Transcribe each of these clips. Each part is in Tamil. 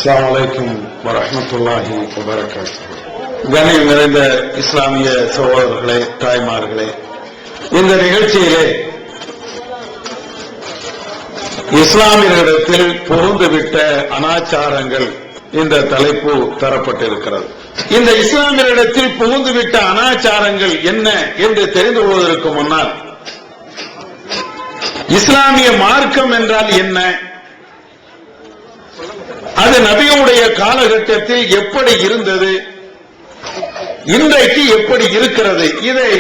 அஸ்ஸலாமு அலைக்கும் வரஹ்மத்துல்லாஹி வபரகாத்துஹு. கண்ணியம் நிறைந்த இஸ்லாமிய சகோதரர்களே, தாய்மார்களே, இந்த நிகழ்ச்சியிலே இஸ்லாமியர்களிடத்தில் புகுந்துவிட்ட அனாச்சாரங்கள் இந்த தலைப்பு தரப்பட்டிருக்கிறது. இந்த இஸ்லாமியரிடத்தில் புகுந்துவிட்ட அனாச்சாரங்கள் என்ன என்று தெரிந்து கொள்வதற்கு முன்னால் இஸ்லாமிய மார்க்கம் என்றால் என்ன, அது நபியுடைய காலகட்டத்தில் எப்படி இருந்தது, இன்றைக்கு எப்படி இருக்கிறது, இதை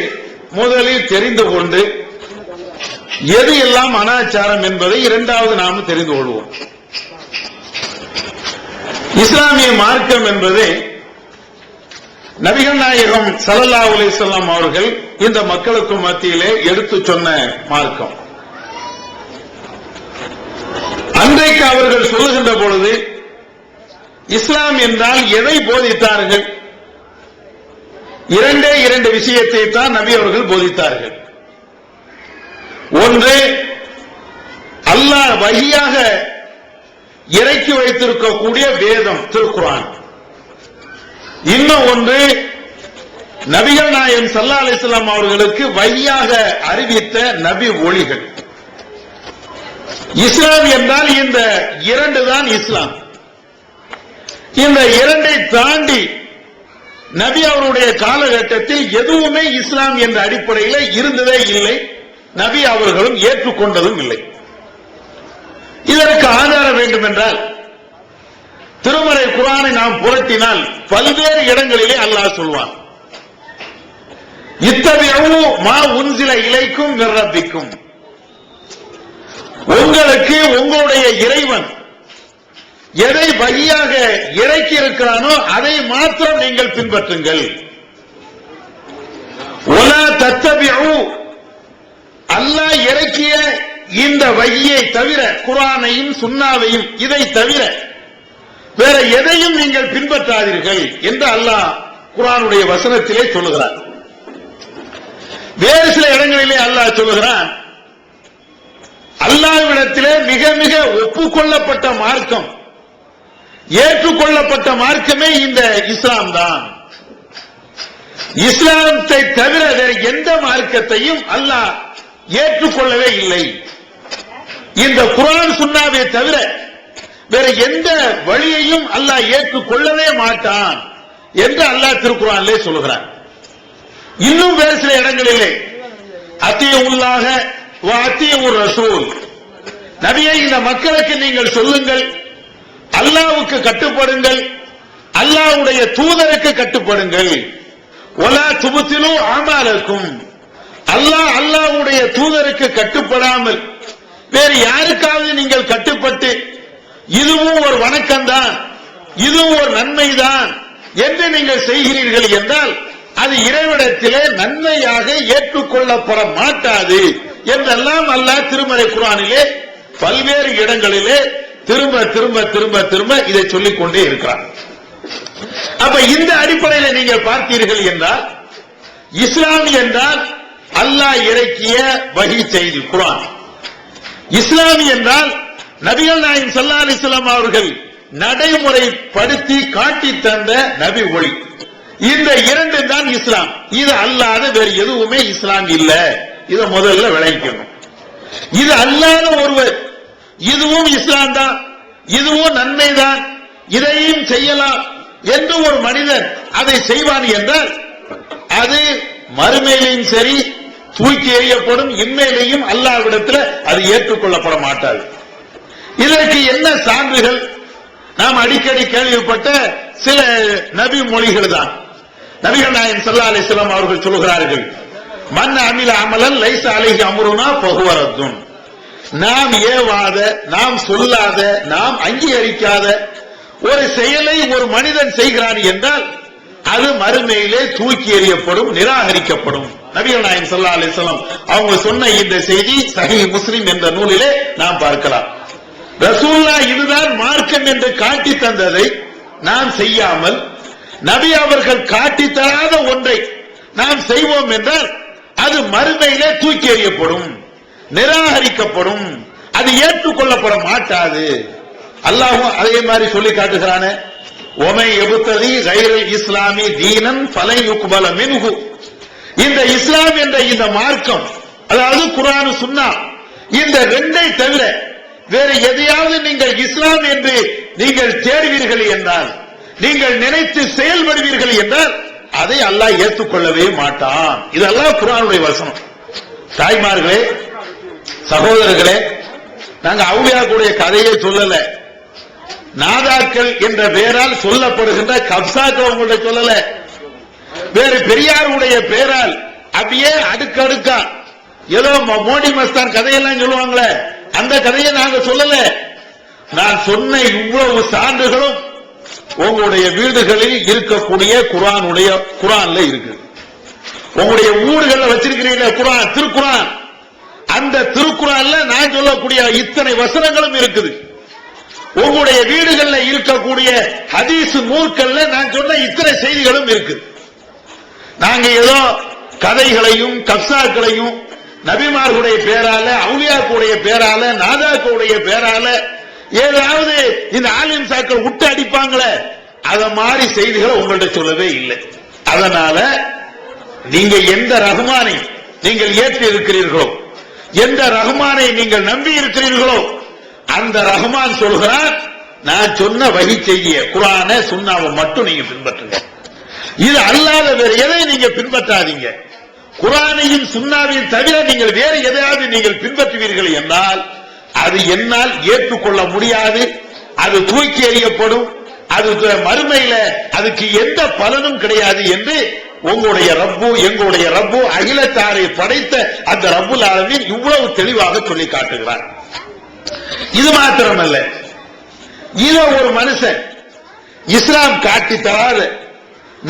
முதலில் தெரிந்து கொண்டு எது எல்லாம் அனாச்சாரம் என்பதை இரண்டாவது நாம் தெரிந்து கொள்வோம். இஸ்லாமிய மார்க்கம் என்பது நபிகள் நாயகம் ஸல்லல்லாஹு அலைஹி வஸல்லம் அவர்கள் இந்த மக்களுக்கு மத்தியிலே எடுத்து சொன்ன மார்க்கம். அன்றைக்கு அவர்கள் சொல்லுகின்ற பொழுது இஸ்லாம் என்றால் எதை போதித்தார்கள்? இரண்டு விஷயத்தை தான் நபி அவர்கள் போதித்தார்கள். ஒன்று, அல்லாஹ் வஹியாக இறக்கி வைத்திருக்கக்கூடிய வேதம் திருக்குர்ஆன். இன்னும் ஒன்று, நபிகள் நாயகம் ஸல்லல்லாஹு அலைஹி வஸல்லம் அவர்களுக்கு வஹியாக அறிவித்த நபி ஒளிகள். இஸ்லாம் என்றால் இந்த இரண்டு தான் இஸ்லாம். இந்த இரண்டை தாண்டி நபி அவருடைய காலகட்டத்தில் எதுவுமே இஸ்லாம் என்ற அடிப்படையில் இருந்ததே இல்லை. நபி அவர்களும் ஏற்றுக்கொண்டதும் இல்லை. இதற்கு ஆதாரம் வேண்டும் என்றால் திருமறை குர்ஆனை நாம் புரட்டினால் பல்வேறு இடங்களிலே அல்லாஹ் சொல்வான், இத்தபிஉ மா உன்சில இலைக்கும் மிர் ரப்பிக்கும். உங்களுக்கு உங்களுடைய இறைவன் எதை வழியாக இறக்கி இருக்கிறானோ அதை மாத்திரம் நீங்கள் பின்பற்றுங்கள். வலா தத்தபிஉ, அல்லாஹ் இறக்கிய இந்த வழியை தவிர, குர்ஆனையும் சுன்னாவையும் இதை தவிர வேற எதையும் நீங்கள் பின்பற்றாதீர்கள் என்று அல்லாஹ் குர்ஆனுடைய வசனத்திலே சொல்லுகிறார். வேறு சில இடங்களிலே அல்லாஹ் சொல்லுகிறான், அல்லாஹ்விடத்திலே மிக மிக ஒப்புக்கொள்ளப்பட்ட மார்க்கம், ஏற்றுக்கொள்ளப்பட்ட மார்க்கமே இந்த இஸ்லாம் தான். இஸ்லாத்தை தவிர வேறு எந்த மார்க்கத்தையும் அல்லாஹ் ஏற்றுக்கொள்ளவே இல்லை. இந்த குர்ஆன் சுன்னாவை தவிர வேற எந்த வழியையும் அல்லாஹ் ஏற்றுக்கொள்ளவே மாட்டான் என்று அல்லாஹ் திருக்குர்ஆனிலே சொல்லுகிறான். இன்னும் வேறு சில இடங்களிலே அத்தீஉல்லாஹ வ அத்தீஉர் ரசூல், நபியே இந்த மக்களுக்கு நீங்கள் சொல்லுங்கள், அல்லாஹ்வுக்கு கட்டுப்படுங்கள், அல்லாஹ்வுடைய தூதருக்கு கட்டுப்படுங்கள். வலா துப்திலு அமாலக்கும், அல்லாஹ்வுடைய தூதருக்கு கட்டுப்படாமல் வேறு யாருக்காவது நீங்கள் கட்டுப்பட்டு இதுவும் ஒரு வணக்கம்தான், இதுவும் ஒரு நன்மைதான் என்று நீங்கள் செய்கிறீர்கள் என்றால் அது இறைவனிடத்திலே நன்மையாக ஏற்றுக்கொள்ளப்பட மாட்டாது என்றெல்லாம் அல்லாஹ் திருமறை குர்ஆனிலே பல்வேறு இடங்களிலே திரும்ப திரும்ப திரும்ப திரும்ப இதை சொல்லிக் கொண்டே இருக்கிறார். அப்ப இந்த அடிப்படையில் நீங்கள் பார்த்தீர்கள் என்றால் இஸ்லாம் என்றால் அல்லாஹ் இறக்கிய வஹி செய்தி குர்ஆன். இஸ்லாம் என்றால் நபிகள் நாயகம் ஸல்லல்லாஹு அலைஹி வஸல்லம் அவர்கள் நடைமுறைப்படுத்தி காட்டி தந்த நபி ஒளி. இந்த இரண்டு தான் இஸ்லாம். இது அல்லாத வேறு எதுவுமே இஸ்லாம் இல்ல. இதை முதல்ல விளங்கிக்கணும். இது அல்லாத ஒருவர் இதுவும் இஸ்லாம் தான், இதுவும் நன்மை தான், இதையும் செய்யலாம் என்று ஒரு மனிதன் அதை செய்வான் என்றால் அது மறுமையிலையும் சரி தூக்கி எறியப்படும், இன்மையிலையும் அல்லாஹ்விடத்தில் அது ஏற்றுக்கொள்ளப்பட மாட்டாது. இதற்கு என்ன சான்றுகள்? நாம் அடிக்கடி கேள்விப்பட்ட சில நபி மொழிகள் தான். நபிகள் நாயகம் ஸல்லல்லாஹு அலைஹி வஸல்லம் அவர்கள் சொல்கிறார்கள், மன் அமில அமலன் லைஸ அலைஹி அம்ருனா ஃபஹுவ ரத்துன். நாம் ஏவாத, நாம் சொல்லாத, நாம் அங்கீகரிக்காத ஒரு செயலை ஒரு மனிதன் செய்கிறான் என்றால் அது மறுமையிலே தூக்கி எறியப்படும், நிராகரிக்கப்படும். நபிகள் நாயகம் ஸல்லல்லாஹு அலைஹி வஸல்லம் அவங்க சொன்ன இந்த செய்தி சஹீஹ் முஸ்லிம் என்ற நூலிலே நாம் பார்க்கலாம். ரசூலுல்லாஹ் இதுதான் மார்க்கம் என்று காட்டி தந்ததை நாம் செய்யாமல் நபி அவர்கள் காட்டி தராத ஒன்றை நாம் செய்வோம் என்றால் அது மறுமையிலே தூக்கி எறியப்படும், நிராகரிக்கப்படும், அது ஏற்றுக்கொள்ளப்பட மாட்டாது அல்லாஹ்வும் அதே மாதிரி சொல்லி காட்டுகிறானே, ஒமை எபுத்ததி கைரல் இஸ்லாமி தீனன் ஃபலை யுக்பல மின்ஹு. இந்த இஸ்லாம் என்ற இந்த மார்க்கம், அதாவது குர்ஆன் சுன்னா, இந்த ரெண்டை தவிர வேறு எதையாவது நீங்கள் இஸ்லாம் என்று நீங்கள் தேடுவீர்கள் என்றால், நீங்கள் நினைத்து செயல்படுவீர்கள் என்றால் அதை அல்லாஹ் ஏற்றுக்கொள்ளவே மாட்டான். இதெல்லாம் குர்ஆனுடைய வசனம். தாய்மார்களே, சகோதரர்களே, நாங்க அவுலியாவுடைய கதையை சொல்லல, நாதாக்கள் என்ற பெயரால் சொல்லப்படுகின்ற கப்சாக்கள் உங்கள்ட்ட சொல்லல, வேறு பெரியாருடைய பெயரால் அப்படியே அடுக்கடுக்கா ஏதோ மோடி மஸ்தான் கதையெல்லாம் சொல்லுவாங்களே, அந்த கதையை நாங்க சொல்லல. நான் சொன்ன இவ்வளவு சான்றுகளும் உங்களுடைய வீடுகளில் இருக்கக்கூடிய குர்ஆன்ல இருக்கு. உங்களுடைய ஊர்களில் வச்சிருக்கிறீங்க குர்ஆன், திருக்குர்ஆன். அந்த திருக்குர்ஆன்ல நான் சொல்லக்கூடிய இத்தனை வசனங்களும் இருக்குது. உங்களுடைய வீடுகளில் இருக்கக்கூடிய ஹதீஸ் நூல்கள்ல நான் சொன்ன இத்தனை செய்திகளும் இருக்குது. நாங்க ஏதோ கதைகளையும் கப்சாக்களையும் நபிமார்களுடைய பேரால, அவுலியாக்களுடைய பேரால, நாதாக்களுடைய பேரால ஏதாவது இந்த ஆலிம் சாக்கள் விட்டு அடிப்பாங்களே, அத மாதிரி செய்திகளை உங்கள்ட்ட சொல்லவே இல்லை. அதனால நீங்க எந்த ரஹ்மானை நீங்கள் ஏற்றி இருக்கிறீர்களோ, எந்த ரஹ்மானை நீங்கள் நம்பி இருக்கிறீர்களோ, அந்த ரஹ்மான் சொல்கிறார், நான் சொன்ன வஹி செய்திய குர்ஆன சுன்னாவை மட்டும் நீங்க பின்பற்றுங்க. இது அல்லாத வேற எதை நீங்க பின்பற்றாதீங்க. குர்ஆனையும் சுன்னாவையும் தவிர நீங்கள் வேறு எதையாவது நீங்கள் பின்பற்றுவீர்கள் என்றால் அது என்னால் ஏற்றுக்கொள்ள முடியாது, அது தூக்கி எறியப்படும், அது மறுமையில அதுக்கு எந்த பலனும் கிடையாது என்று உங்களுடைய ரப்பு, எங்களுடைய ரப்பு, அகிலத்தாரை படைத்த அந்த ரப்புல் ஆலமீன் இவ்வளவு தெளிவாக சொல்லி காட்டுகிறார். இது மாத்திரமல்ல, இத ஒரு மனுஷன் இஸ்லாம் காட்டி தராத,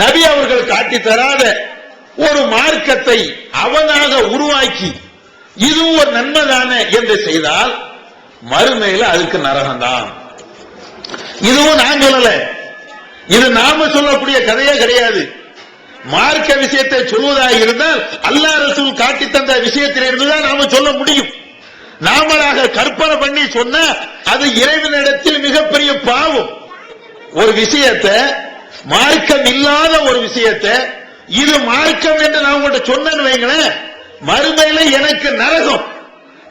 நபி அவர்கள் காட்டி தராத ஒரு மார்க்கத்தை அவனாக உருவாக்கி இதுவும் ஒரு நன்மைதானே என்று செய்தால் மறுமையில அதுக்கு நரகம்தான். இதுவும் நான் சொல்லல, இது நாம சொல்லக்கூடிய கதையே கிடையாது. மார்க்க விஷயத்தை சொல்வதாக இருந்தால் அல்லாஹ் ரசூல் காட்டி தந்த விஷயத்தில் இருந்துதான் நாம சொல்ல முடியும். நாமளாக கற்பனை பண்ணி சொன்ன அது இறைவனிடத்தில் மிகப்பெரிய பாவம். ஒரு விஷயத்தை, மார்க்கம் இல்லாத ஒரு விஷயத்தை இது மார்க்கம் என்று நான் உங்கள்கிட்ட சொன்னேன்னு வைங்களேன், மறுமையில எனக்கு நரகம்.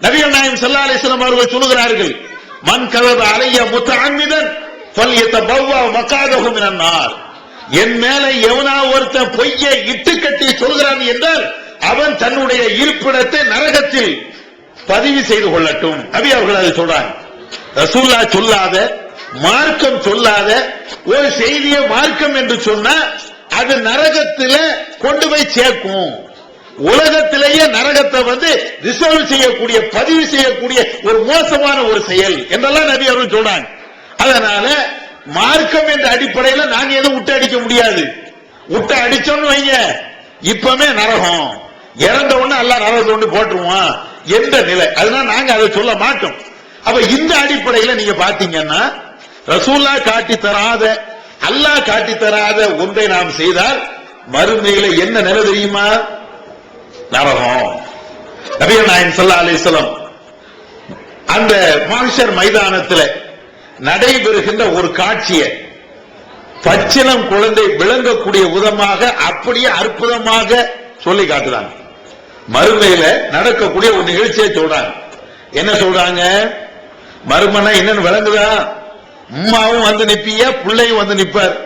நபிகள் நாயகம் ஸல்லல்லாஹு அலைஹி வஸல்லம் அவர்கள் சொல்கிறார்கள், மன் கதப அலைய முத்தஅம்மிதன் ஃபல்யதபவ்வா மகாதஹு மினன் நார். என் மேல எவனா ஒருத்தன் பொய்யை இட்டு கட்டி சொல்கிறான் என்றால் அவன் தன்னுடைய இருப்பிடத்தை நரகத்தில் பதிவு செய்து கொள்ளட்டும். நபி அவர்கள் அதை சொல்றாங்க. ரசூலுல்லாஹ் சொல்லாத, மார்க்கம் சொல்லாத ஒரு செய்தியை மார்க்கம் என்று சொன்னா அது நரகத்தில கொண்டு போய் சேர்க்கும். உலகத்திலேயே நரகத்தை ரிசர்வ் செய்யக்கூடிய, பதிவு செய்யக்கூடிய ஒரு மோசமான ஒரு செயல் என்றெல்லாம் நபி அவர்கள் சொல்றாங்க. அதனால மார்க்கம் என்ற அடிப்படையில் நாங்க எதுவும் விட்டு அடிக்க முடியாது. விட்டு அடிச்சோம்னு வைங்க, இப்பமே நரகம், இறந்த உடனே எல்லாம் நரகத்தை கொண்டு போட்டுருவான் என்ற நிலை. அதனால நாங்க அதை சொல்ல மாட்டோம். அப்ப இந்த அடிப்படையில் நீங்க பாத்தீங்கன்னா ரசூலுல்லாஹ் காட்டி தராத, அல்லாஹ் காட்டி தராத ஒன்றை நாம் செய்தால் மறுமையில என்ன நிலை தெரியுமா? நரகம். நபிகள் நாயகம் ஸல்லல்லாஹு அலைஹி வஸல்லம் அந்த மஹ்ஷர் மைதானத்தில் நடைபெறுகின்ற ஒரு காட்சியை பச்சிளம் குழந்தை விளங்கக்கூடிய விதமாக அப்படியே அற்புதமாக சொல்லி காட்டுறாங்க. மறுமையில நடக்கக்கூடிய ஒரு நிகழ்ச்சியை சொல்றாங்க. என்ன சொல்றாங்க? மறுமனா என்னன்னு விளங்குதா? அம்மாவும் வந்து நிப்பிய, பிள்ளையும் வந்து நிப்பார்.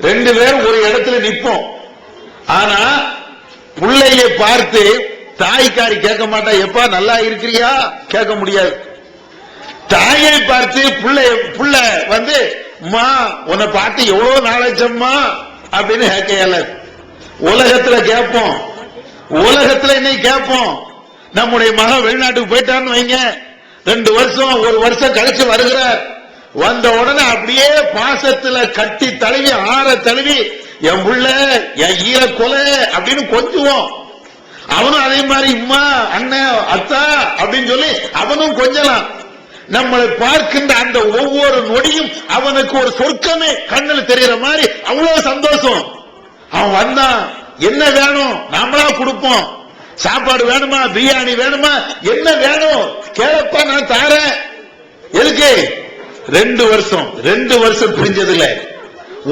ரெண்டு பேரும் ஒரு இடத்துல நிப்போம். ஆனா பிள்ளைய பார்த்து தாய்க்காரி கேட்க மாட்டா, எப்பா நல்லா இருக்கிறியா கேட்க முடியாது. தாயை பார்த்து புள்ள அம்மா உன்னை பார்த்து எவ்வளவு நாளைச்சம்மா அப்படின்னு கேட்கல. உலகத்துல கேட்போம், உலகத்துல இன்னைக்கு கேட்போம். நம்முடைய மகன் வெளிநாட்டுக்கு போயிட்டான்னு வைங்க, 2 வருஷம் 1 வருஷம் கழிச்சு வருகிறார். வந்த உடனே அப்படியே பாசத்துல கட்டி தழுவி ஆற தழுவி என் புள்ள என் ஈர கொலை அப்படின்னு கொஞ்சுவோம். அவனும் அதே மாதிரி அம்மா அண்ணன் அத்தா அப்படின்னு சொல்லி அவனும் கொஞ்சலாம். நம்மளை பார்க்கின்ற அந்த ஒவ்வொரு நொடியும் அவனுக்கு ஒரு சொர்க்கமே கண்ணில் தெரிகிற மாதிரி அவ்வளவு சந்தோஷம். அவன் வந்தான், என்ன வேணும் நாமளா கொடுப்போம். சாப்பாடு வேணுமா, பிரியாணி வேணுமா, என்ன வேணும் கேளப்பா நான் தாரேன். எதுக்கு? 2 வருஷம் 2 வருஷம் பிரிஞ்சதுல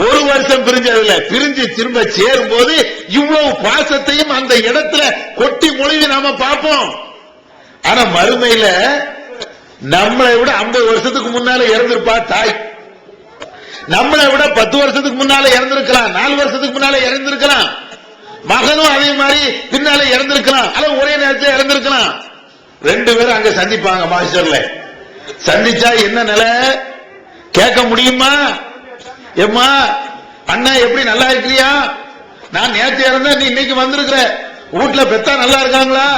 1 வருஷம் பிரிஞ்சதுல பிரிஞ்சு திரும்ப சேரும் போது இவ்வளவு பாசத்தையும் அந்த இடத்துல கொட்டி மொழிவி நாம பார்ப்போம். ஆனா மறுமையில நம்மளை விட 50 வருஷத்துக்கு முன்னால இறந்திருப்பா தாய், நம்மளை விட 10 வருஷத்துக்கு முன்னால இறந்திருக்கலாம், 4 வருஷத்துக்கு முன்னால இறந்திருக்கலாம், மகனும் அதே மாதிரி பின்னால இறந்திருக்கலாம், அல்லது ஒரே நேரத்தில் இறந்திருக்கலாம். 2 பேரும் அங்க சந்திப்பாங்க. மாஸ்டர்ல சந்திச்சா என்ன நிலை கேட்க முடியுமா? ஏம்மா அண்ணா எப்படி நல்லா இருக்கிறியா? நான் நேற்று இறந்தா நீ இன்னைக்கு வந்திருக்கிற. வீட்டுல பெத்தா நல்லா இருக்காங்களா?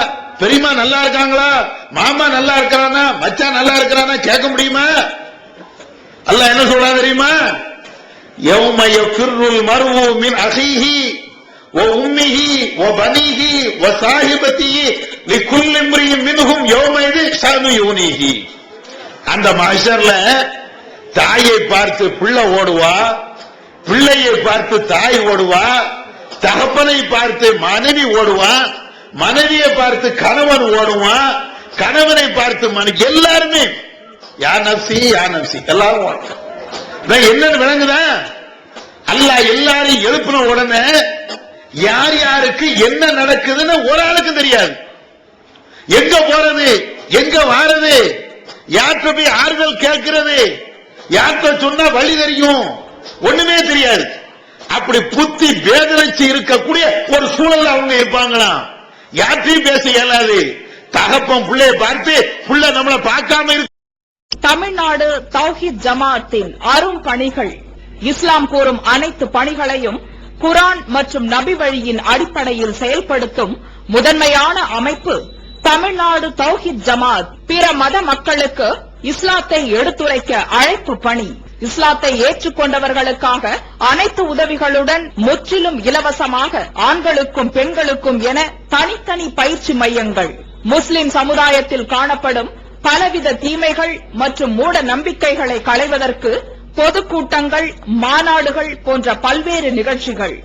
பெரியமா நல்லா இருக்காங்களா? மாமா நல்லா இருக்கிறானா? மச்சான் நல்லா இருக்கிறானா? கேட்க முடியுமா? அல்லாஹ் என்ன சொல்றான் தெரியுமா? யௌம யஃபிருல் மர்உ மின் அஹீஹி வ உம்மிஹி வ பனீஹி வ ஸாஹிபத்திஹி லிகுல்லி இம்ரிஇன் மின்ஹும் யௌமஇதி ஷஅனு யுனிஹி. அந்த மஹ்ஷர்ல தாயை பார்த்து பிள்ளை ஓடுவா, பிள்ளையை பார்த்து தாய் ஓடுவா, தகப்பனை பார்த்து மனைவி ஓடுவா, மனைவியை பார்த்து கணவன் ஓடுவான், கணவனை பார்த்து எல்லாருமே யா நப்சி யா நப்சி எல்லாரும் என்னன்னு விளங்குதா? அல்லாஹ் எல்லாரையும் எழுப்பின உடனே யார் யாருக்கு என்ன நடக்குதுன்னு ஒரு ஆளுக்கு தெரியாது. எங்க போறது, எங்க வாரது, யார்கிட்ட போய் ஆறுதல் கேட்கிறது, யார்கிட்ட சொன்னா வழி தெரியும், ஒண்ணுமே தெரியாது. அப்படி புத்தி வேதனைச்சு இருக்கக்கூடிய ஒரு சூழல் அவங்க இருப்பாங்களாம். யார்கிட்டையும் பேச இயலாது. தகப்பன் பிள்ளைய பார்த்து பிள்ளை நம்மளை பார்க்காம இருக்கு. தமிழ்நாடு தௌஹீத் ஜமாஅத்தின் அரும் பணிகள். இஸ்லாம் கூறும் அனைத்து பணிகளையும் குர்ஆன் மற்றும் நபி வழியின் அடிப்படையில் செயல்படுத்தும் முதன்மையான அமைப்பு தமிழ்நாடு தௌஹீத் ஜமாஅத். பிற மத மக்களுக்கு இஸ்லாத்தை எடுத்துரைக்க அழைப்பு பணி. இஸ்லாத்தை ஏற்றுக்கொண்டவர்களுக்காக அனைத்து உதவிகளுடன் முற்றிலும் இலவசமாக ஆண்களுக்கும் பெண்களுக்கும் என தனித்தனி பயிற்சி மையங்கள். முஸ்லிம் சமுதாயத்தில் காணப்படும் பலவித தீமைகள் மற்றும் மூட நம்பிக்கைகளை களைவதற்கு பொதுக்கூட்டங்கள், மாநாடுகள் போன்ற பல்வேறு நிகழ்ச்சிகள்,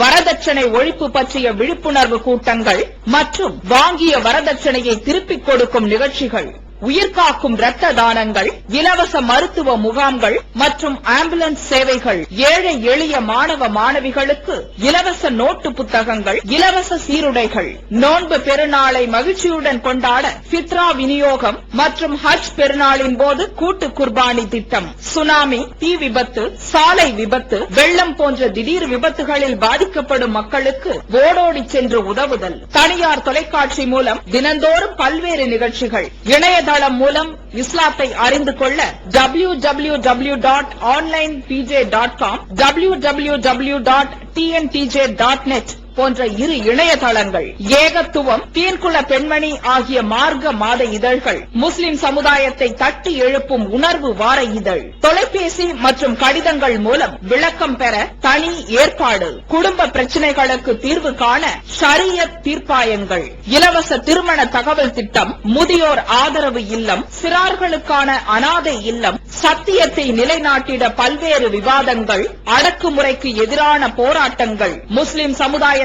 வரதட்சணை ஒழிப்பு பற்றிய விழிப்புணர்வு கூட்டங்கள் மற்றும் வாங்கிய வரதட்சணையை திருப்பிக் கொடுக்கும் நிகழ்ச்சிகள், உயிர்காக்கும் இரத்த தானங்கள், இலவச மருத்துவ முகாம்கள் மற்றும் ஆம்புலன்ஸ் சேவைகள், ஏழை எளிய மாணவ மாணவிகளுக்கு இலவச நோட்டு புத்தகங்கள், இலவச சீருடைகள், நோன்பு பெருநாளை மகிழ்ச்சியுடன் கொண்டாட ஃபித்ரா விநியோகம் மற்றும் ஹஜ் பெருநாளின் போது கூட்டு குர்பானி திட்டம், சுனாமி, தீ விபத்து, சாலை விபத்து, வெள்ளம் போன்ற திடீர் விபத்துகளில் பாதிக்கப்படும் மக்களுக்கு ஓடோடி சென்று உதவுதல், தனியார் தொலைக்காட்சி மூலம் தினந்தோறும் பல்வேறு நிகழ்ச்சிகள், இணையதளம் மூலம் இஸ்லாத்தை அறிந்து கொள்ள www.onlinepj.com, www.tntj.net போன்ற இரு இணையதளங்கள், ஏகத்துவம், தீன்குல பெண்மணி ஆகிய மார்க்க மாத இதழ்கள், முஸ்லிம் சமுதாயத்தை தட்டி எழுப்பும் உணர்வு வார இதழ், தொலைபேசி மற்றும் கடிதங்கள் மூலம் விளக்கம் பெற தனி ஏற்பாடு, குடும்ப பிரச்சினைகளுக்கு தீர்வு காண ஷரியத் தீர்ப்பாயங்கள், இலவச திருமண தகவல் திட்டம், முதியோர் ஆதரவு இல்லம், சிறார்களுக்கான அனாதை இல்லம், சத்தியத்தை நிலைநாட்டிட பல்வேறு விவாதங்கள், அடக்குமுறைக்கு எதிரான போராட்டங்கள், முஸ்லிம் சமுதாய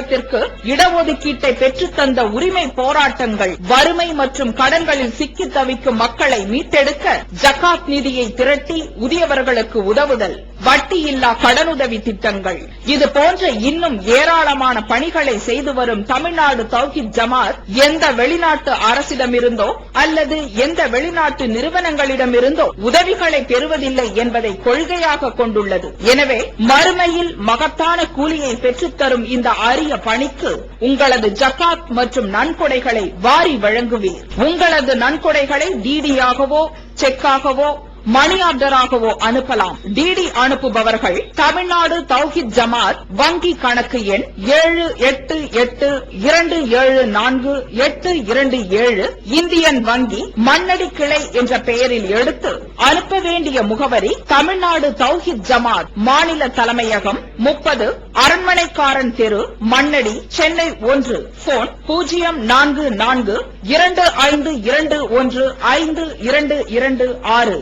இடஒதுக்கீட்டை பெற்றுத்தந்த உரிமை போராட்டங்கள், வறுமை மற்றும் கடன்களில் சிக்கி தவிக்கும் மக்களை மீட்டெடுக்க ஜகாத் நிதியை திரட்டி உரியவர்களுக்கு உதவுதல், வட்டியில்லா கடனுதவி திட்டங்கள், இது போன்ற இன்னும் ஏராளமான பணிகளை செய்து வரும் தமிழ்நாடு தௌஹீத் ஜமாஅத் எந்த வெளிநாட்டு அரசிடமிருந்தோ அல்லது எந்த வெளிநாட்டு நிறுவனங்களிடமிருந்தோ உதவிகளை பெறுவதில்லை என்பதை கொள்கையாக கொண்டுள்ளது. எனவே மறுமையில் மகத்தான கூலியை பெற்றுத்தரும் இந்த அரிய பணிக்கு உங்களது ஜகாத் மற்றும் நன்கொடைகளை வாரி வழங்குவீர். உங்களது நன்கொடைகளை டிடியாகவோ செக்காகவோ மணி ஆர்டராகவோ அனுப்பலாம். டிடி அனுப்புபவர்கள் தமிழ்நாடு தௌஹீத் ஜமாஅத் வங்கி கணக்கு எண் 7882748227 இந்தியன் வங்கி மண்ணடி கிளை என்ற பெயரில் எடுத்து அனுப்ப வேண்டிய முகவரி தமிழ்நாடு தௌஹீத் ஜமாஅத் மாநில தலைமையகம் 30 அரண்மனைக்காரன் தெரு, மண்ணடி, சென்னை 1. போன் 044215215226.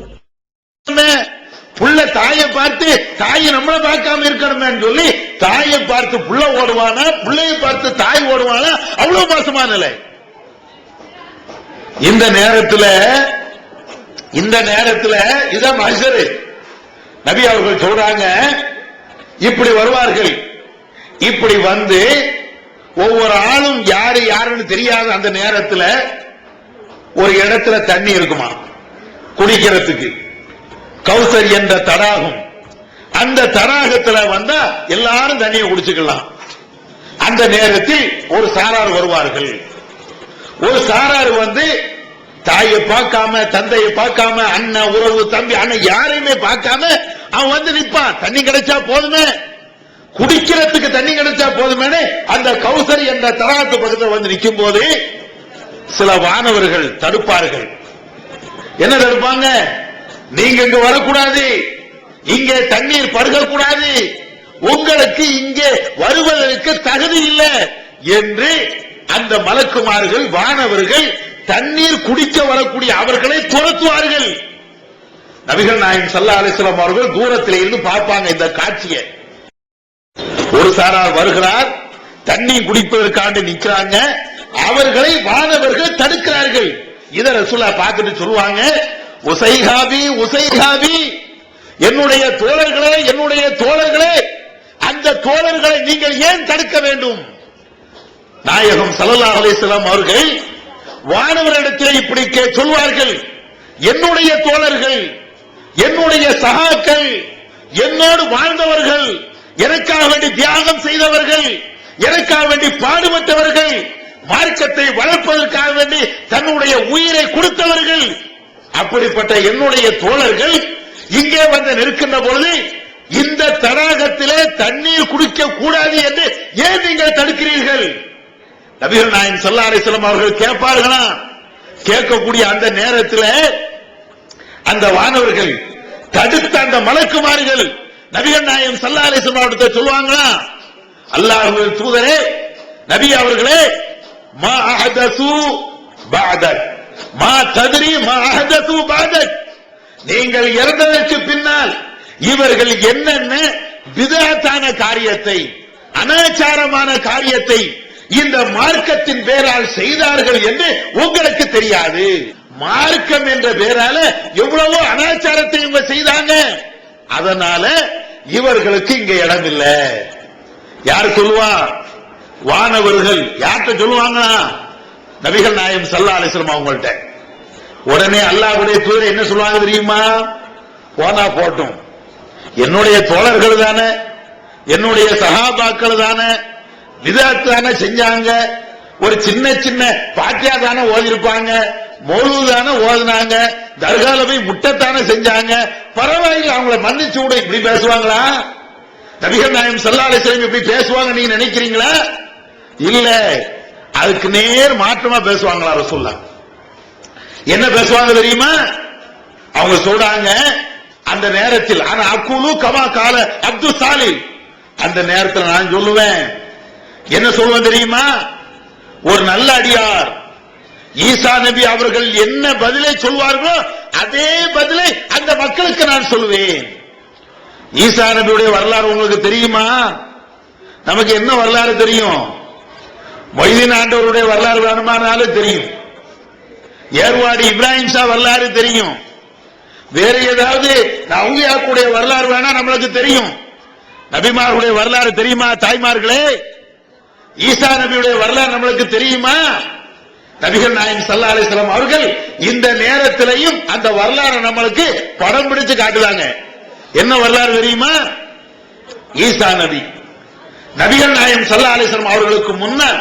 புள்ள தாயை பார்த்து தாயை நம்மளை பார்க்காம இருக்கணுமே சொல்லி தாயை பார்த்து புள்ள ஓடுவானா, பிள்ளையை பார்த்து தாய் ஓடுவானா? அவ்வளவு மோசமான நிலை. இந்த நேரத்தில் இந்த நேரத்தில் இதான் மஹ்ஷர். நபி அவர்கள் சொல்றாங்க, இப்படி வருவார்கள். இப்படி வந்து ஒவ்வொரு ஆளும் யாரு யாருன்னு தெரியாத அந்த நேரத்தில் ஒரு இடத்துல தண்ணி இருக்குமா குடிக்கிறதுக்கு, கௌசர் என்ற தடாகம். அந்த தடாகத்தில் வந்தா எல்லாரும் தண்ணியை குடிச்சுக்கலாம். அந்த நேரத்தில் ஒரு சாரார் வருவார்கள். ஒரு சாரார் வந்து தாயை பார்க்காம, தந்தையை பார்க்காம, அண்ணன் உறவு தம்பி அண்ணன் யாரையுமே பார்க்காம அவன் வந்து நிற்பான். தண்ணி கிடைச்சா போதுமே, குடிக்கிறதுக்கு தண்ணி கிடைச்சா போதுமே. அந்த கௌசர் என்ற தடாகத்து பக்கத்தில் வந்து நிற்கும் போது சில வானவர்கள் தடுப்பார்கள். என்ன தடுப்பாங்க? நீங்க இங்க வரக்கூடாது, இங்கே தண்ணீர் பருகக்கூடாது, உங்களுக்கு இங்கே வருவதற்கு தகுதி இல்லை என்று அந்த மலக்குமார்கள் வானவர்கள் தண்ணீர் குடிக்க வரக்கூடிய அவர்களை துரத்துவார்கள். நபிகள் நாயகம் ஸல்லல்லாஹு அலைஹி வஸல்லம் அவர்கள் தூரத்தில் இருந்து பார்ப்பாங்க இந்த காட்சியை. ஒரு சாரார் வருகிறார், தண்ணி குடிப்பதற்காக நிற்கிறாங்க. அவர்களை வானவர்கள் தடுக்கிறார்கள். இத ரசூலுல்லாஹ் பார்த்துட்டு சொல்லுவாங்க, உசைஹாபி உசைஹாபி, என்னுடைய தோழர்களே என்னுடைய தோழர்களே, அந்த தோழர்களை நீங்கள் ஏன் தடுக்க வேண்டும்? நாயகம் ஸல்லல்லாஹு அலைஹி வஸல்லம் அவர்கள் வானவரிடத்தில் இப்படி சொல்வார்கள், என்னுடைய தோழர்கள், என்னுடைய சகாக்கள், என்னோடு வாழ்ந்தவர்கள், எனக்காக வேண்டி தியாகம் செய்தவர்கள், எனக்காக வேண்டி பாடுபட்டவர்கள், மார்க்கத்தை வளர்ப்பதற்காக வேண்டி தன்னுடைய உயிரை கொடுத்தவர்கள், அப்படிப்பட்ட என்னுடைய தோழர்கள் இங்கே வந்து நிற்கின்ற பொழுது இந்த தடாகத்திலே தண்ணீர் குடிக்க கூடாது என்று ஏன் நீங்கள் தடுக்கிறீர்கள்? நபிகள் நாயகம் ஸல்லல்லாஹு அலைஹி வஸல்லம் அவர்கள் கேட்பார்களா? கேட்கக்கூடிய அந்த நேரத்தில் அந்த வானவர்கள் தடுத்த அந்த மலக்குமார்கள் நபிகள் நாயகம் ஸல்லல்லாஹு அலைஹி வஸல்லம் அவர்கள் சொல்வாங்களா, அல்லாஹ்வுடைய தூதரே நபி அவர்களே, மா அஹதசு பஅதக் மா தத்ரி மா அஹதசு பஅதக், நீங்கள் இறந்ததற்கு பின்னால் இவர்கள் என்னென்ன பிதஅத்தான காரியத்தை, அனாச்சாரமான காரியத்தை இந்த மார்க்கத்தின் பேரால் செய்தார்கள் என்று உங்களுக்கு தெரியாது. மார்க்கம் என்ற பேரால எவ்வளவோ அனாச்சாரத்தை இவங்க செய்தாங்க. அதனால இவர்களுக்கு இங்க இடம் இல்லை. யார் சொல்லுவா? வானவர்கள். யார்கிட்ட சொல்லுவாங்களா? நபிகள் நாயகம் ஸல்லல்லாஹு அலைஹி வஸல்லம் அவங்கள்ட்ட. உடனே அல்லாஹ்வுடைய தூதர் என்ன சொல்லுவாங்க தெரியுமா? போனா போட்டும், என்னுடைய தோழர்கள் தானே, என்னுடைய சஹாபாக்கள் தானே, விதத் தானே செஞ்சாங்க, ஒரு சின்ன சின்ன பாத்தியா தானே ஓதிருப்பாங்க, மௌலூத் தானே ஓதுனாங்க, தர்கால போய் முட்டத்தானே செஞ்சாங்க, பரவாயில்லை அவங்களை மன்னிச்சு விட. இப்படி பேசுவாங்களா? நபிகள் நாயகம் ஸல்லல்லாஹு அலைஹி வஸல்லம் இப்படி பேசுவாங்க நீங்க நினைக்கிறீங்களா? இல்ல, அதுக்கு நேர் மாற்றமா பேசுவாங்களா ரசூலுல்லாஹ்? என்ன பேசுவாங்க தெரியுமா? அவங்க சொல்றாங்க, அந்த நேரத்தில் ஆனா அக்குலு கமா கால அப்துல் சாலிஹ், அந்த நேரத்தில் நான் சொல்லுவேன், என்ன சொல்லுவேன் தெரியுமா? ஒரு நல்ல அடியார் ஈசா நபி அவர்கள் என்ன பதிலை சொல்வார்களோ அதே பதிலை அந்த மக்களுக்கு நான் சொல்லுவேன். ஈசா நபியுடைய வரலாறு உங்களுக்கு தெரியுமா? நமக்கு என்ன வரலாறு தெரியும்? மொய்தீன் ஆண்டவருடைய வரலாறு வேணுமானாலும் தெரியும், ஏர்வாடி இப்ராஹிம் ஷா வரலாறு தெரியும், வேற ஏதாவது அவுலியாக்குடைய வரலாறு வேணா நம்மளுக்கு தெரியும். நபிமார்களுடைய வரலாறு தெரியுமா தாய்மார்களே? ஈசா நபியுடைய வரலாறு நம்மளுக்கு தெரியுமா? நபிகள் நாயகம் ஸல்லல்லாஹு அலைஹி வஸல்லம் அவர்கள் இந்த நேரத்திலையும் அந்த வரலாறு நம்மளுக்கு படம் பிடிச்சு காட்டுவாங்க. என்ன வரலாறு தெரியுமா? ஈசா நபி நபிகள் நாயகம் ஸல்லல்லாஹு அலைஹி வஸல்லம் அவர்களுக்கு முன்னர்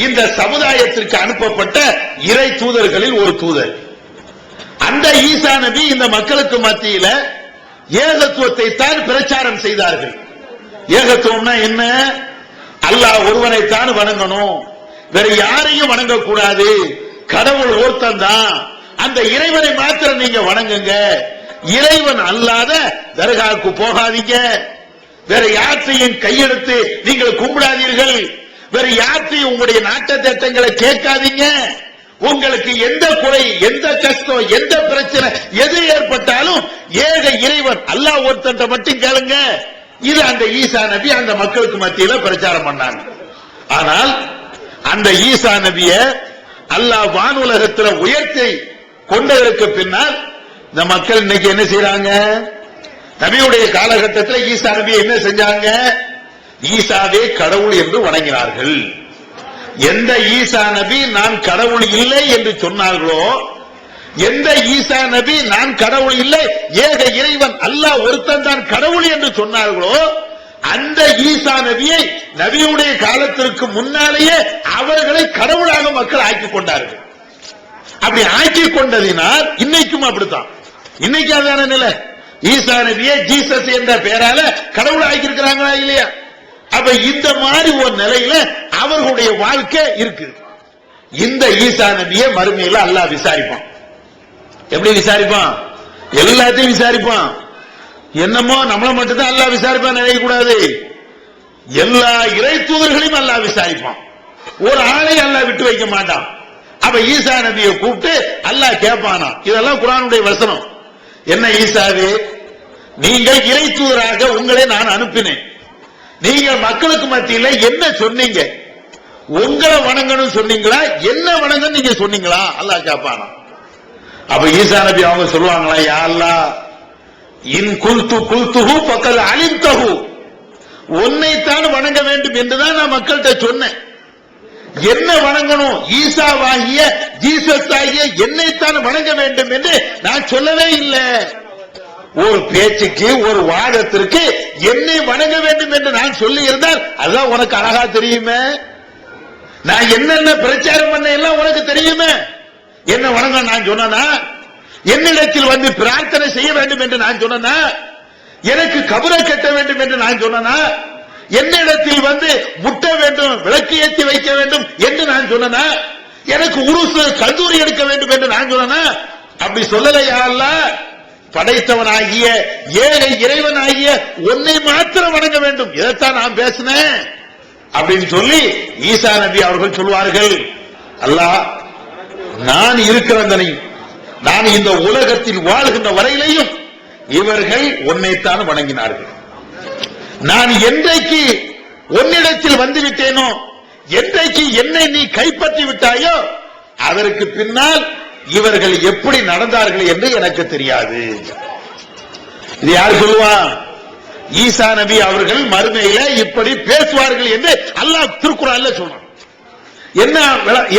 இந்த சமுதாயத்திற்கு அனுப்பப்பட்ட இறை தூதர்களில் ஒரு தூதர். அந்த ஈசா நபி இந்த மக்களுக்கு மத்தியில ஏகத்துவத்தை தான் பிரச்சாரம் செய்தார்கள். ஏகத்துவம்னா என்ன? அல்லாஹ் ஒருவனைத்தான் வணங்கணும், வேற யாரையும் வணங்கக்கூடாது, கடவுள் ஒருத்தன் தான், அந்த இறைவனை மாத்திரம் நீங்க வணங்குங்க, இறைவன் அல்லாத தர்காவுக்கு போகாதீங்க, வேற யாற்றையும் கையெடுத்து நீங்கள் கும்பிடாதீர்கள், வேற யாற்றையும் உங்களுடைய நாட்ட திட்டங்களை கேட்காதீங்க, உங்களுக்கு எந்த குறை எந்த கஷ்டம் எந்த பிரச்சனை எது ஏற்பட்டாலும் ஏக இறைவன் அல்லாஹ் ஒருத்தன் மட்டும் கேளுங்க. இது அந்த ஈசா நபி அந்த மக்களுக்கு மத்தியில பிரச்சாரம் பண்ணாங்க. ஆனால் அந்த ஈசா நபிய அல்லாஹ் வானுலகத்தில் உயர்த்தி கொண்டதற்கு பின்னால் இந்த மக்கள் இன்னைக்கு என்ன செய்யறாங்க? நபியுடைய காலகட்டத்தில் ஈசா நபி என்ன செஞ்சாங்க? ஈசாவே கடவுள் என்று வணங்கினார்கள். எந்த ஈசா நபி நான் கடவுள் இல்லை என்று சொன்னார்களோ, எந்த ஈசா நபி நான் கடவுள் இல்லை, ஏக இறைவன் அல்லாஹ் ஒருத்தன் தான் கடவுள் என்று சொன்னார்களோ, அந்த ஈசா நபியை நபியுடைய காலத்திற்கு முன்னாலேயே அவர்களை கடவுளாக மக்கள் ஆக்கிக் கொண்டார்கள். அப்படி ஆக்கிக் கொண்டதினால் இன்னைக்கும் அப்படித்தான். இன்னைக்கு அதான நிலை. ஈசா நபியை ஜீசஸ் என்ற பெயரால கடவுள் ஆக்கி இருக்கிறாங்களா இல்லையா? அப்ப இந்த மாதிரி ஒரு நிலையில அவர்களுடைய வாழ்க்கை இருக்கு. இந்த ஈசா நபியை மறுமையில அல்லாஹ் விசாரிப்பான். எப்படி விசாரிப்பான்? எல்லாத்தையும் விசாரிப்பான். என்னமோ நம்மள மட்டும் தான் அல்லாஹ் விசாரிப்பான் நினைக்க கூடாது. எல்லா இறை தூதர்களையும் அல்லாஹ் விசாரிப்பான். ஒரு ஆளை அல்லாஹ் விட்டு வைக்க மாட்டான். அப்ப ஈசா நபியை கூப்பிட்டு அல்லாஹ் கேட்பானா. இதெல்லாம் குர்ஆனுடைய வசனம். என்ன ஈசாவே, நீங்கள் இறை தூதராக உங்களை நான் அனுப்பினேன். நீங்க மக்களுக்கு மத்தியில என்ன சொன்னீங்க? உங்களை வணங்கணும் சொன்னீங்களா, என்ன வணங்கணும் நீங்க சொன்னீங்களா? அல்லாஹ் கேட்பானா. அப்ப ஈசா நபி அவங்க சொல்லுவாங்களா, யா அல்லாஹ் இன் குல்துஹு ஃபக்கத் அலிம்தஹு, உன்னைத்தான் வணங்க வேண்டும் என்றுதான் நான் மக்கள்கிட்ட சொன்னேன். என்ன வணங்கணும்? ஈசாவாகிய ஜீசஸ் ஆகிய என்னைத்தான் வணங்க வேண்டும் என்று நான் சொல்லவே இல்லை. ஒரு பேச்சுக்கு ஒரு வாதத்திற்கு என்னை வணங்க வேண்டும் என்று நான் சொல்லி இருந்தால் அதுதான் உனக்கு அழகா தெரியுமே. நான் என்னென்ன பிரச்சாரம் பண்ண எல்லாம் உனக்கு தெரியுமே. என்ன வணங்க நான் சொன்னா, என்னிடத்தில் வந்து பிரார்த்தனை செய்ய வேண்டும் என்று நான் சொன்னா, எனக்கு கபரை கட்ட வேண்டும் என்று நான் சொன்னா, என்னிடத்தில் வந்து முட்ட வேண்டும், விளக்கு ஏற்றி வைக்க வேண்டும் என்று நான் சொன்னா, எனக்கு உருசு கந்தூரி எடுக்க வேண்டும் என்று நான் சொன்னா, அப்படி சொல்லலையா? அல்லாஹ் படைத்தவனாகிய ஏழை இறைவனாகிய உன்னை மாத்திரம் வணங்க வேண்டும், இதைத்தான் நான் பேசினேன் அப்படின்னு சொல்லி ஈசா நபி அவர்கள் சொல்வார்கள். அல்லாஹ் நான் இருக்கிறதனை, நான் இந்த உலகத்தில் வாழ்கின்ற வரையிலையும் இவர்கள் உன்னைத்தான் வணங்கினார்கள். நான் என்றைக்கு உன்னிடத்தில் வந்துவிட்டேனோ, என்றைக்கு என்னை நீ கைப்பற்றி விட்டாயோ, அதற்கு பின்னால் இவர்கள் எப்படி நடந்தார்கள் என்று எனக்கு தெரியாது. இது யார் சொல்லுவான்? ஈசா நபி அவர்கள் மறுமையில இப்படி பேசுவார்கள் என்று அல்லாஹ் திருக்குர்ஆன்ல சொல்றான்.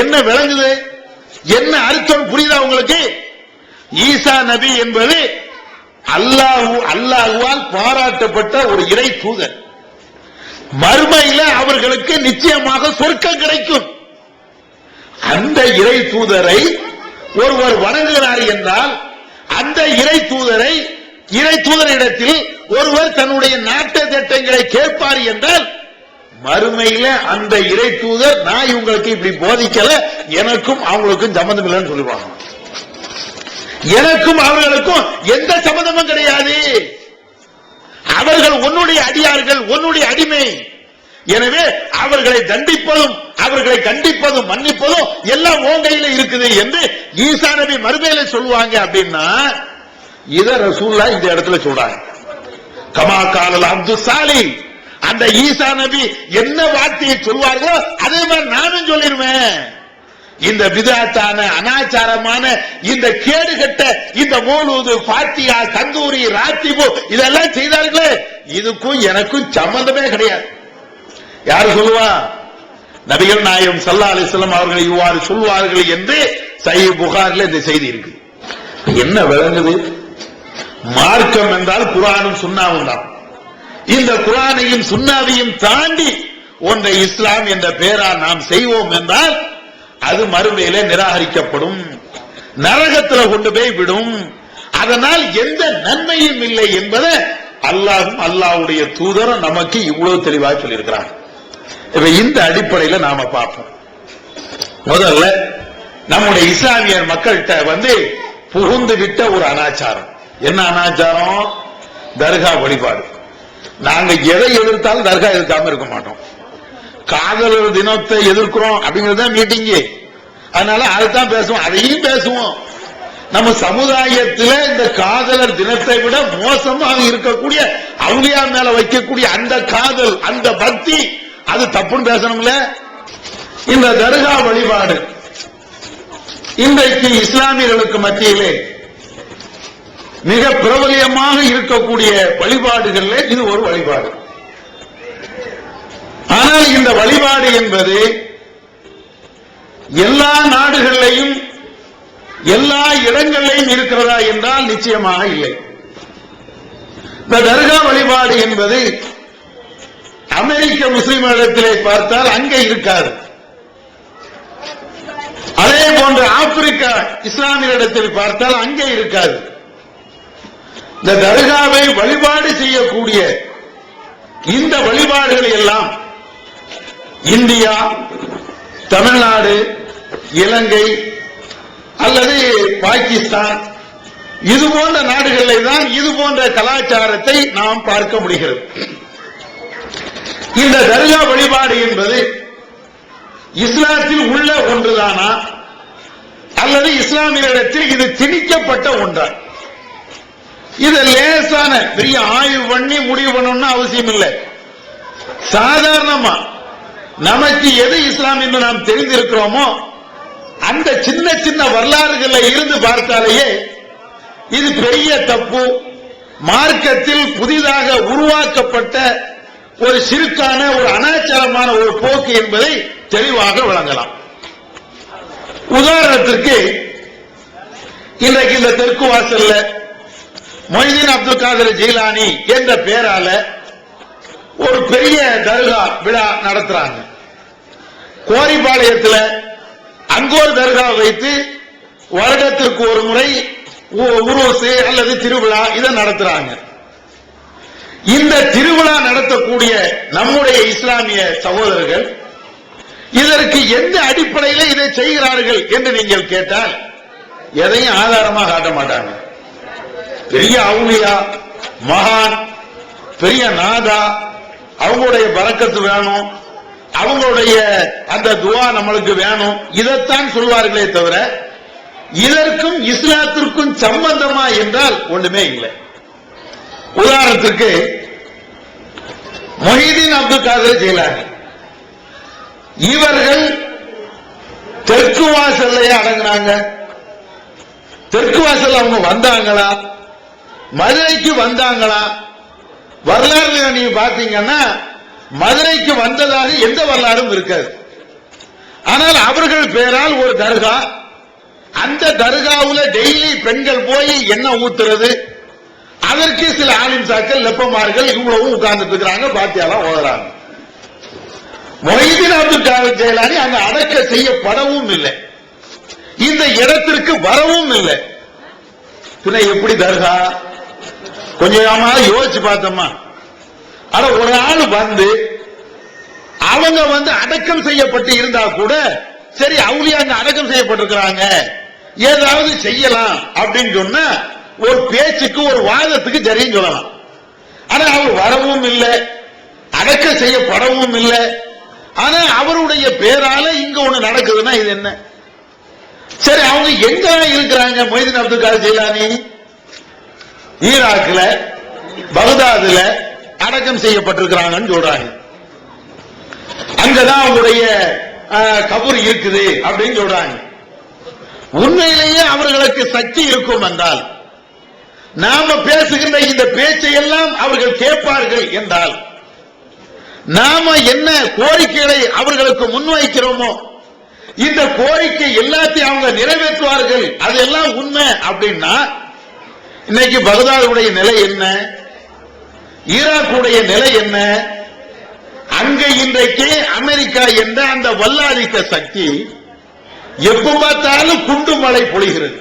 என்ன விளங்குது? என்ன அர்த்தம் புரியுதா உங்களுக்கு? ஈசா நபி என்பது அல்லாஹ்வால் பாராட்டப்பட்ட ஒரு இறை தூதர். மறுமையில அவர்களுக்கு நிச்சயமாக சொர்க்கம் கிடைக்கும். அந்த இறை தூதரை ஒருவர் வணங்குகிறார் என்றால், அந்த இறை தூதரிடத்தில் ஒருவர் தன்னுடைய நாட்டு திட்டங்களை கேட்பார் என்றால், மறுமையில அந்த இறை தூதர் நான் இவங்களுக்கு இப்படி போதிக்கல, எனக்கும் அவங்களுக்கும் சம்பந்தம் இல்லைன்னு சொல்லுவாங்க. எனக்கும் அவர்களுக்கும் எந்த சம்பந்தமும் கிடையாது. அவர்கள் உன்னுடைய அடியார்கள், உன்னுடைய அடிமை. எனவே அவர்களை தண்டிப்பதும் அவர்களை கண்டிப்பதும் மன்னிப்பதும் எல்லாம் உன் கையில இருக்குது என்று ஈசா நபி மறுமையில சொல்லுவாங்க. அப்படின்னா இத ரசூலுல்லாஹ் இந்த இடத்துல சொல்றாங்க. கமா காலல் அப்துல் சாலிஹ், அந்த ஈசா நபி என்ன வார்த்தையை சொல்வார்களோ அதே மாதிரி நானும் சொல்லிருவேன். இந்த பிதாத்தான அனாச்சாரமான இந்த கேடுகட்ட இந்த மௌலூது, ஃபாத்தியா, கந்தூரி, ராத்திபு இதெல்லாம் செய்தார்களே, இதுக்கும் எனக்கும் சம்பந்தமே கிடையாது. யாரு சொல்லுவா? நபிகள் நாயகம் ஸல்லல்லாஹு அலைஹி வஸல்லம் அவர்கள் இவ்வாறு சொல்வார்கள் என்று சஹீஹ் புகாரில் இந்த செய்தி இருக்கு. என்ன விளங்குது? மார்க்கம் என்றால் குர்ஆனும் சுன்னாவும் தான். இந்த குர்ஆனையும் சுன்னாவையும் தாண்டி ஒன்றை இஸ்லாம் என்ற பெயரால் நாம் செய்வோம் என்றால் அது மறுமையிலே நிராகரிக்கப்படும், நரகத்தில் கொண்டு போய் விடும். அதனால் எந்த நன்மையும் இல்லை என்பதை அல்லாஹ்வும் அல்லாஹ்வுடைய தூதரும் நமக்கு இவ்வளவு தெளிவாக சொல்லியிருக்கிறாங்க. இப்ப இந்த அடிப்படையில் நாம பார்ப்போம். முதல்ல நம்முடைய இஸ்லாமிய மக்கள்கிட்ட வந்து புகுந்து விட்ட ஒரு அனாச்சாரம். என்ன அனாச்சாரம்? தர்கா வழிபாடு. நாங்க எதை எதிர்த்தாலும் தர்கா எதிர்க்காம இருக்க மாட்டோம். காதலர் தினத்தை எதிர்க்கிறோம் அப்படிங்கறத மீட்டிங். அதனால அதைத்தான் பேசுவோம், அதையும் பேசுவோம். நம்ம சமுதாயத்தில் இந்த காதலர் தினத்தை விட மோசமாக இருக்கக்கூடிய அவுலியா மேல வைக்கக்கூடிய அந்த காதல், அந்த பக்தி, அது தப்புன்னு பேசணும்ல. இந்த தர்கா வழிபாடு இன்றைக்கு இஸ்லாமியர்களுக்கு மத்தியிலே மிக பிரபலியமாக இருக்கக்கூடிய வழிபாடுகள்ல இது ஒரு வழிபாடு. ஆனால் இந்த வழிபாடு என்பது எல்லா நாடுகளிலையும் எல்லா இடங்களிலையும் இருக்கிறதா என்றால் நிச்சயமாக இல்லை. இந்த தர்கா வழிபாடு என்பது அமெரிக்க முஸ்லிம்களிடத்திலே பார்த்தால் அங்கே இருக்காது. அதே போன்று ஆப்பிரிக்கா இஸ்லாமியரிடத்தில் பார்த்தால் அங்கே இருக்காது. இந்த தர்காவை வழிபாடு செய்யக்கூடிய இந்த வழிபாடுகள் எல்லாம் இந்தியா, தமிழ்நாடு, இலங்கை அல்லது பாகிஸ்தான் இது போன்ற நாடுகளில் தான் இது போன்ற கலாச்சாரத்தை நாம் பார்க்க முடிகிறது. இந்த தர்கா வழிபாடு என்பது இஸ்லாத்தில் உள்ள ஒன்றுதானா அல்லது இஸ்லாமியரிடத்தில் இது திணிக்கப்பட்ட ஒன்றா? இது லேசான பெரிய ஆய்வு பண்ணி முடிவு பண்ணணும்னு அவசியம் இல்லை. சாதாரணமா நமக்கு எது இஸ்லாம் என்று நாம் தெரிந்திருக்கிறோமோ அந்த சின்ன சின்ன வரலாறுகளை இருந்து பார்த்தாலேயே இது பெரிய தப்பு, மார்க்கத்தில் புதிதாக உருவாக்கப்பட்ட ஒரு சிறுக்கான ஒரு அனாச்சாரமான ஒரு போக்கு என்பதை தெளிவாக விளங்கலாம். உதாரணத்திற்கு இன்றைக்கு இந்த தெற்கு வாசல்ல மொய்தீன் அப்துல் காதர் ஜீலானி என்ற பெயரால ஒரு பெரிய தர்கா விழா நடத்துறாங்க. கோரிப்பாளையத்தில் அங்கோர் தர்கா வைத்து வருடத்திற்கு ஒரு முறை உருவசு அல்லது திருவிழா இதை நடத்துறாங்க. இந்த திருவிழா நடத்தக்கூடிய நம்முடைய இஸ்லாமிய சகோதரர்கள் இதற்கு எந்த அடிப்படையில் இதை செய்கிறார்கள் என்று நீங்கள் கேட்டால் எதையும் ஆதாரமாக காட்ட மாட்டாங்க. பெரிய அவுலியா, மகான், பெரிய நாதா, அவங்களுடைய பரக்கத்து வேணும், அவங்களுடைய அந்த துவா நம்மளுக்கு வேணும், இதைத்தான் சொல்வார்களே தவிர இதற்கும் இஸ்லாத்திற்கும் சம்பந்தமா என்றால் ஒண்ணுமே இல்லை. உதாரணத்திற்கு மொஹிதீன் அப்துல் காதர் ஜீலானி இவர்கள் தெற்கு வாசல்லையே அடங்கினாங்க. தெற்கு வாசல் அவங்க வந்தாங்களா, மதுரைக்கு வந்தாங்களா? வரலாறு நீங்க பாத்தீங்கன்னா மதுரைக்கு வந்ததாக எந்த வரலாறும் இருக்காது. ஆனால் அவர்கள் பேரால் ஒரு தர்கா, அந்த தர்காவுல டெய்லி பெண்கள் போய் எண்ணெய் ஊத்துறது, அதற்கு சில ஆலிம்சாக்கள் லெப்பமார்கள் இவ்வளவும் உட்கார்ந்துட்டு இருக்கிறாங்க, பாத்தியாலாம் ஓதுறாங்க. மொஹிதீன் அப்துல் காதர் ஜீலானி அங்க அடக்க செய்யப்படவும் இல்லை, இந்த இடத்திற்கு வரவும் இல்லை. எப்படி தர்கா? கொஞ்சமா யோசிச்சு பார்த்தோமா? ஆனா ஒரு ஆள் வந்து அவங்க வந்து அடக்கம் செய்யப்பட்டு இருந்தா கூட சரி, அவுலியா அங்க அடக்கம் செய்யப்பட்டிருக்கிறாங்க, ஏதாவது செய்யலாம் அப்படின்னு சொன்ன ஒரு பேச்சுக்கு ஒரு வாதத்துக்கு சரின்னு சொல்லலாம். ஆனா அவர் வரவும் இல்லை, அடக்க செய்யப்படவும் இல்லை. ஆனா அவருடைய பேரால இங்க ஒண்ணு நடக்குதுன்னா இது என்ன? சரி, அவங்க எங்க இருக்கிறாங்க? மொய்தீன் அப்துல் காதர் ஜீலானி ஈராக்ல பகதாதுல அடக்கம் செய்யப்பட்டிருக்கிறாங்கன்னு சொல்றாங்க. அங்கதான் அவங்களுடைய கபர் இருக்குது அப்படின்னு சொல்றாங்க. உண்மையிலேயே அவர்களுக்கு சக்தி இருக்கும் என்றால், நாம பேசுகின்ற இந்த பேச்சையெல்லாம் அவர்கள் கேட்பார்கள் என்றால், நாம என்ன கோரிக்கைகளை அவர்களுக்கு முன்வைக்கிறோமோ இந்த கோரிக்கை எல்லாத்தையும் அவங்க நிறைவேற்றுவார்கள், அதெல்லாம் உண்மை அப்படின்னா இன்னைக்கு பகதாதுடைய நிலை என்ன, ஈராக்குடைய நிலை என்ன? அங்க இன்றைக்கு அமெரிக்கா என்ற அந்த வல்லாதிக்க சக்தி எப்ப பார்த்தாலும் குண்டு மழை பொழிகிறது.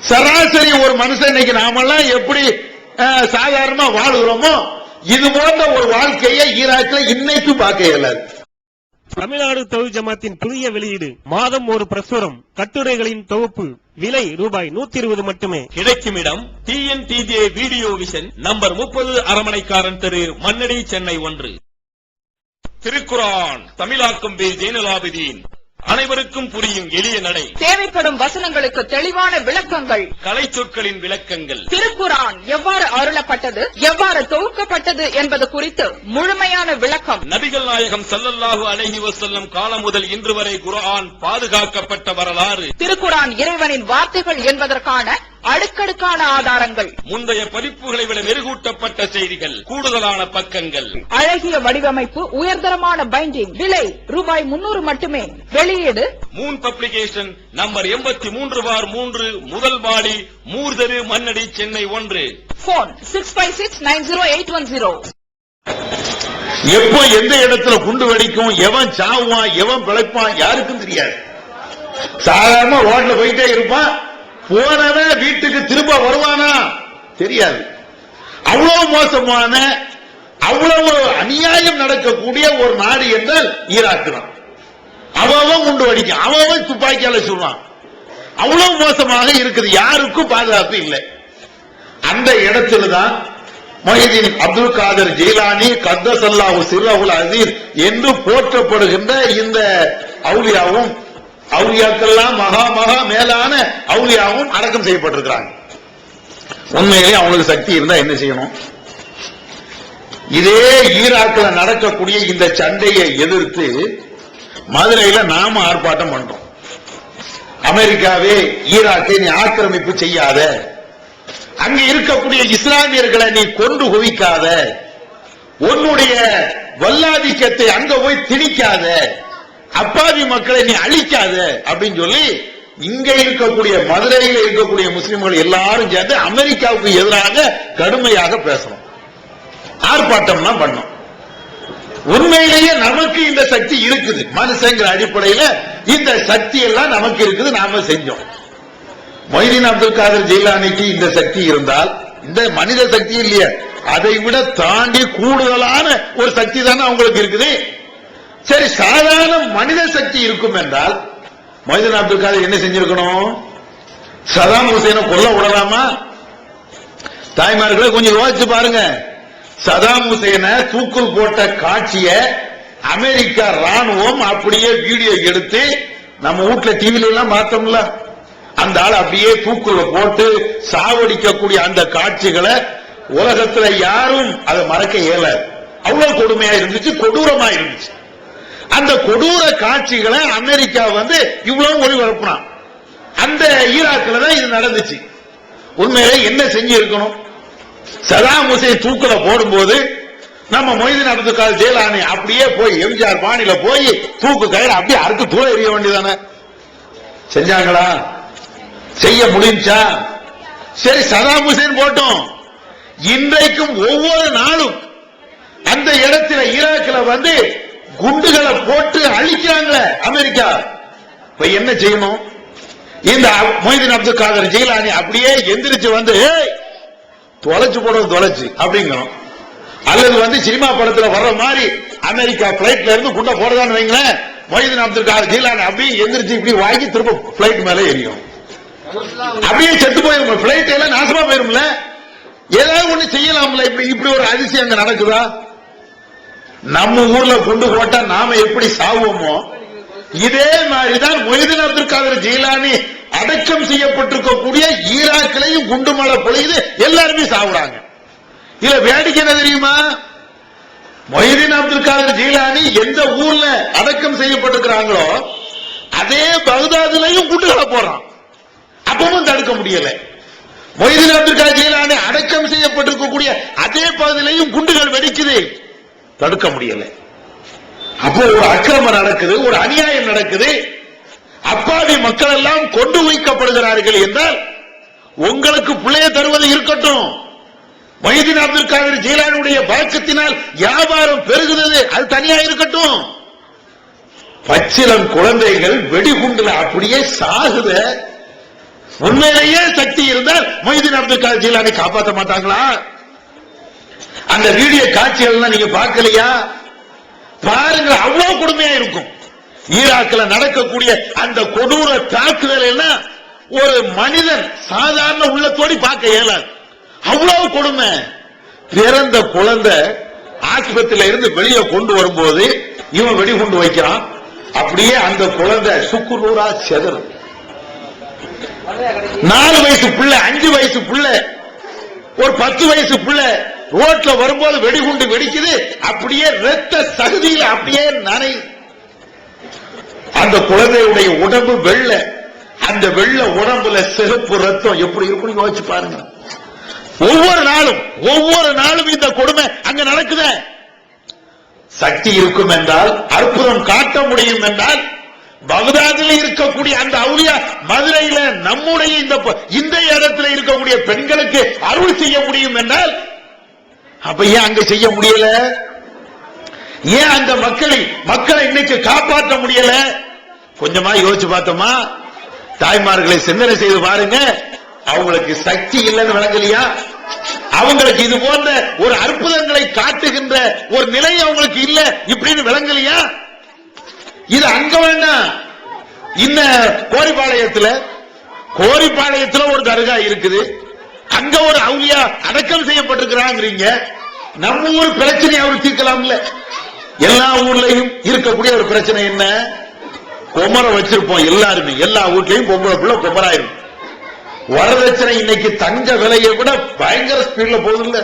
சராசரி ஒரு மனுஷன் இன்னைக்கு நாமெல்லாம் எப்படி சாதாரணமா வாழுகிறோமோ இது போன்ற ஒரு வாழ்க்கையை ஈராக்கில் இன்னைக்கு பார்க்க இயலாது. தமிழ்நாடு தௌஹீத் ஜமாத்தின் புதிய வெளியீடு, மாதம் ஒரு பிரசுரம், கட்டுரைகளின் தொகுப்பு, விலை ரூபாய் 120 மட்டுமே. கிடைக்கும் இடம் TNTJ வீடியோ விஷன், நம்பர் 30, அரமனைக்காரன் தெரு, மண்ணடி, சென்னை 1. திருக்குரான் தமிழாக்கம் பி. ஜெய்னுலாபிதீன். அனைவருக்கும் புரியும் எளிய நடை. தேவைப்படும் வசனங்களுக்கு தெளிவான விளக்கங்கள். கலை சொற்களின் விளக்கங்கள். திருக்குரான் எவ்வாறு அருளப்பட்டது, எவ்வாறு தொகுக்கப்பட்டது இறங்கியது என்பது குறித்து முழுமையான விளக்கம். நபிகள் நாயகம் ஸல்லல்லாஹு அலைஹி வஸல்லம் காலம் முதல் இன்று வரை குர்ஆன் பாதுகாக்கப்பட்ட வரலாறு, திருக்குர்ஆன் இறைவனின் வார்த்தைகள் என்பதற்கான அடுக்கடுக்கான ஆதாரங்கள், முந்தைய பதிப்புகளை விட மெருகூட்டப்பட்ட செய்திகள், கூடுதலான பக்கங்கள், அழகிய வடிவமைப்பு, உயர்தரமான பைண்டிங். விலை ரூபாய் 300 மட்டுமே. வெளியீடு மூன் பப்ளிகேஷன், நம்பர் 83/3, முதல் மாடி, மூர்தரு, மண்ணடி, சென்னை 1. போன் 65690810. எப்போ எந்த இடத்துல குண்டு வெடிக்கும், எவன் சாவுவான், எவன் பிழைப்பான் யாருக்கும் தெரியாது. சாதாரண ரோட்ல போயிட்டே இருப்பான், போனவன் வீட்டுக்கு திரும்ப வருவானா தெரியாது. அவ்வளவு மோசமான, அவ்வளவு அநியாயம் நடக்கக்கூடிய ஒரு நாடு என்றால் ஈராக் தான். அவன் குண்டு வெடிக்கும், அவன் துப்பாக்கியால சொல்றான். அவ்வளவு மோசமாக இருக்குது, யாருக்கும் பாதுகாப்பு இல்லை. அந்த இடத்துல தான் மொஹிதீன் அப்துல் காதர் ஜீலானி கத்தஸல்லாஹு சிர்ரஹுல் அஸீஸ் என்று போற்றப்படுகின்ற இந்த அவுலியாவும், அவுலியாக்கெல்லாம் மகா மகா மேலான அவுலியாவும் அடக்கம் செய்யப்பட்டிருக்கிறாங்க. உண்மையிலே அவங்களுக்கு சக்தி இருந்தா என்ன செய்யணும்? இதே ஈராக்கில் நடக்கக்கூடிய இந்த சண்டையை எதிர்த்து மதுரையில நாம ஆர்ப்பாட்டம் பண்றோம். அமெரிக்காவே ஈராக்கை நீ ஆக்கிரமிப்பு செய்யாத, அங்க இருக்கக்கூடிய இஸ்லாமியர்களை நீ கொண்டு குவிக்காத, உன்னுடைய வல்லாதிக்கத்தை அங்க போய் திணிக்காத, அப்பாவி மக்களை நீ அழிக்காத அப்படின்னு சொல்லி இங்க இருக்கக்கூடிய மதுரையில் இருக்கக்கூடிய முஸ்லிம்கள் எல்லாரும் சேர்ந்து அமெரிக்காவுக்கு எதிராக கடுமையாக பேசணும், ஆர்ப்பாட்டம்னா பண்ணோம். உண்மையிலேயே நமக்கு இந்த சக்தி இருக்குது, மனுஷங்கிற அடிப்படையில இந்த சக்தி எல்லாம் நமக்கு இருக்குது, நாம செஞ்சோம். மொஹிதீன் அப்துல் காதர் ஜீலானிக்கு இந்த சக்தி இருந்தால், இந்த மனித சக்தி இல்லையா, அதை விட தாண்டி கூடுதலான ஒரு சக்தி தானே அவங்களுக்கு இருக்குது. சரி, சாதாரண மனித சக்தி இருக்கும் என்றால் மொஹிதீன் அப்துல் காதர் என்ன செஞ்சிருக்கணும்? சதாம் ஹுசைனை கொல்ல விடலாமா? தாய்மார்களை கொஞ்சம் யோசிச்சு பாருங்க. சதாம் ஹுசைனை தூக்குள் போட்ட காட்சிய அமெரிக்கா ராணுவம் அப்படியே வீடியோ எடுத்து நம்ம வீட்டுல டிவில எல்லாம் பார்த்தோம்ல, அந்த ஆள் அப்படியே தூக்குள்ள போட்டு சாவடிக்கக்கூடிய அந்த காட்சிகளை உலகத்துல யாரும் அதை மறக்க இயலாது. அவ்வளவு கொடுமையா இருந்துச்சு, கொடூரமா இருந்துச்சு. அந்த கொடூர காட்சிகளை அமெரிக்கா இவ்வளவு ஒளிபரப்புனான். அந்த ஈராக்கில் தான் இது நடந்துச்சு. உண்மையிலே என்ன செஞ்சு இருக்கணும்? சதாம் ஹுசைன் தூக்குல போடும்போது நம்ம மொஹிதீன் அப்துல் காதர் ஜீலானி அப்படியே போய் எம்ஜிஆர் பாணியில போய் தூக்கு கயிறு அப்படியே அறுத்து தூர எறிய வேண்டியதானே? செஞ்சாங்களா? செய்ய முடிஞ்சா? சரி, சதாம் ஹுசைன் போட்டோம். இன்றைக்கும் ஒவ்வொரு நாளும் அந்த இடத்துல ஈராக்கில் குண்டுகளை போட்டு அழிக்கிறாங்க அமெரிக்கா. இப்ப என்ன செய்யணும்? இந்த மொஹிதீன் அப்துல் காதர் ஜீலானி அப்படியே எந்திரிச்சு தொலைச்சு போடுறது தொலைச்சு அப்படிங்கணும். அல்லது சினிமா படத்துல வர்ற மாதிரி அமெரிக்கா பிளைட்ல இருந்து குண்டை போடுதான்னு வைங்களேன், மொஹிதீன் அப்துல் காதர் ஜீலானி அப்படியே எந்திரிச்சு இப்படி வாங்கி திரும்ப பிளைட் மேல எரியும், அப்படியே செத்து போயிரும், பிளைட் எல்லாம் நாசமா போயிரும்ல. ஏதாவது ஒண்ணு செய்யலாம்ல. இப்படி ஒரு அதிசயம் அங்க நடக்குதா? நம்ம ஊர்ல கொண்டு போட்டா நாம எப்படி சாவோமோ இதே மாதிரிதான் மொஹிதீன் அப்துல் காதர் ஜீலானி அடக்கம் செய்யப்பட்டிருக்கக்கூடிய ஈராக்கிலையும் குண்டு மழை பொழியுது, எல்லாருமே சாவுறாங்க. இதுல வேடிக்கை என்ன தெரியுமா? மொஹிதீன் அப்துல் காதர் ஜீலானி எந்த ஊர்ல அடக்கம் செய்யப்பட்டிருக்கிறாங்களோ அதே பகதாதுலையும் குண்டுகளை போடுறான், அப்பவும் தடுக்க முடியல. மொஹிதீன் அப்துல் காதர் ஜீலானி அடக்கம் செய்யப்பட்டிருக்கக்கூடிய அதே பகுதியிலையும் குண்டுகள் வெடிக்குது, தடுக்க முடியல. அப்போ ஒரு அக்கிரமம் நடக்குது, ஒரு அநியாயம் நடக்குது, அப்பாவி மக்கள் எல்லாம் கொண்டு வைக்கப்படுகிறார்கள் என்றால் உங்களுக்கு பிள்ளைய தருவது இருக்கட்டும், மொஹிதீன் அப்துல் காதர் ஜீலானியுடைய பழக்கத்தினால் வியாபாரம் பெருகுது, அது தனியா இருக்கட்டும். பச்சிளம் குழந்தைகள் வெடிகுண்டுல அப்படியே சாகுத. உண்மையிலேயே சக்தி இருந்தால் மொஹிதீன் அப்துல் காதர் ஜீலானி காப்பாற்ற மாட்டாங்களா? அந்த வீடியோ காட்சிகள் நீங்க பார்க்கலையா? பாருங்க, அவ்வளவு கொடுமையா இருக்கும். ஈராக்கில் நடக்கக்கூடிய அந்த கொடூர தாக்குதல் எல்லாம் ஒரு மனிதன் சாதாரண உள்ளத்தோடு பார்க்க இயலாது, அவ்வளவு கொடுமை. பிறந்த குழந்தை ஆஸ்பத்திரியில இருந்து வெளியே கொண்டு வரும்போது இவன் வெடிகுண்டு வைக்கிறான், அப்படியே அந்த குழந்தை சுக்கு நூறா செதறும். 4 வயசு பிள்ளை, 5 வயசு பிள்ளை, ஒரு 10 வயசு பிள்ளை ரோட்ல வரும்போது வெடிகுண்டு வெடிக்குது, அப்படியே ரத்த சகுதியில் அப்படியே நனை. அந்த குழந்தையுடைய உடம்பு வெள்ளை, அந்த வெள்ளை உடம்புல சிறப்பு ரத்தம் எப்படி இருக்குன்னு யோசிச்சு பாருங்க. ஒவ்வொரு நாளும் இந்த கொடுமை அங்க நடக்குது. சக்தி இருக்கும் என்றால், அற்புதம் காட்ட முடியும் என்றால், பகதாதில் இருக்கக்கூடிய அந்த அவுலியா மதுரையில நம்முடைய இந்த இடத்துல இருக்கக்கூடிய பெண்களுக்கு அருள் செய்ய முடியும் என்றால், அப்ப ஏன் அங்க செய்ய முடியல? ஏன் அந்த மக்களை இன்னைக்கு காப்பாற்ற முடியல? கொஞ்சமா யோசிச்சு பார்த்தோமா? தாய்மார்களை சிந்தனை செய்து பாருங்க. அவங்களுக்கு சக்தி இல்லைன்னு விளங்கலையா? அவங்களுக்கு இது போன்ற ஒரு அற்புதங்களை காட்டுகின்ற ஒரு நிலை அவங்களுக்கு இல்ல இப்படின்னு விளங்கலையா? இது அங்க வேண்டாம். இந்த கோரிப்பாளையத்துல ஒரு தர்கா இருக்குது, அங்க ஒரு அவுலியா அடக்கம் செய்யப்பட்டிருக்கிறாங்க. நம்ம ஊர் பிரச்சனை அவர் தீர்க்கலாம்ல. எல்லா ஊர்லயும் இருக்கக்கூடிய ஒரு பிரச்சனை என்ன? குமர வச்சிருப்போம் எல்லாருமே, எல்லா வீட்லயும் பொம்பளை பிள்ளை குமராயிரும். வரதட்சணை இன்னைக்கு தங்க விலையை விட பயங்கர ஸ்பீட்ல போகுது இல்ல?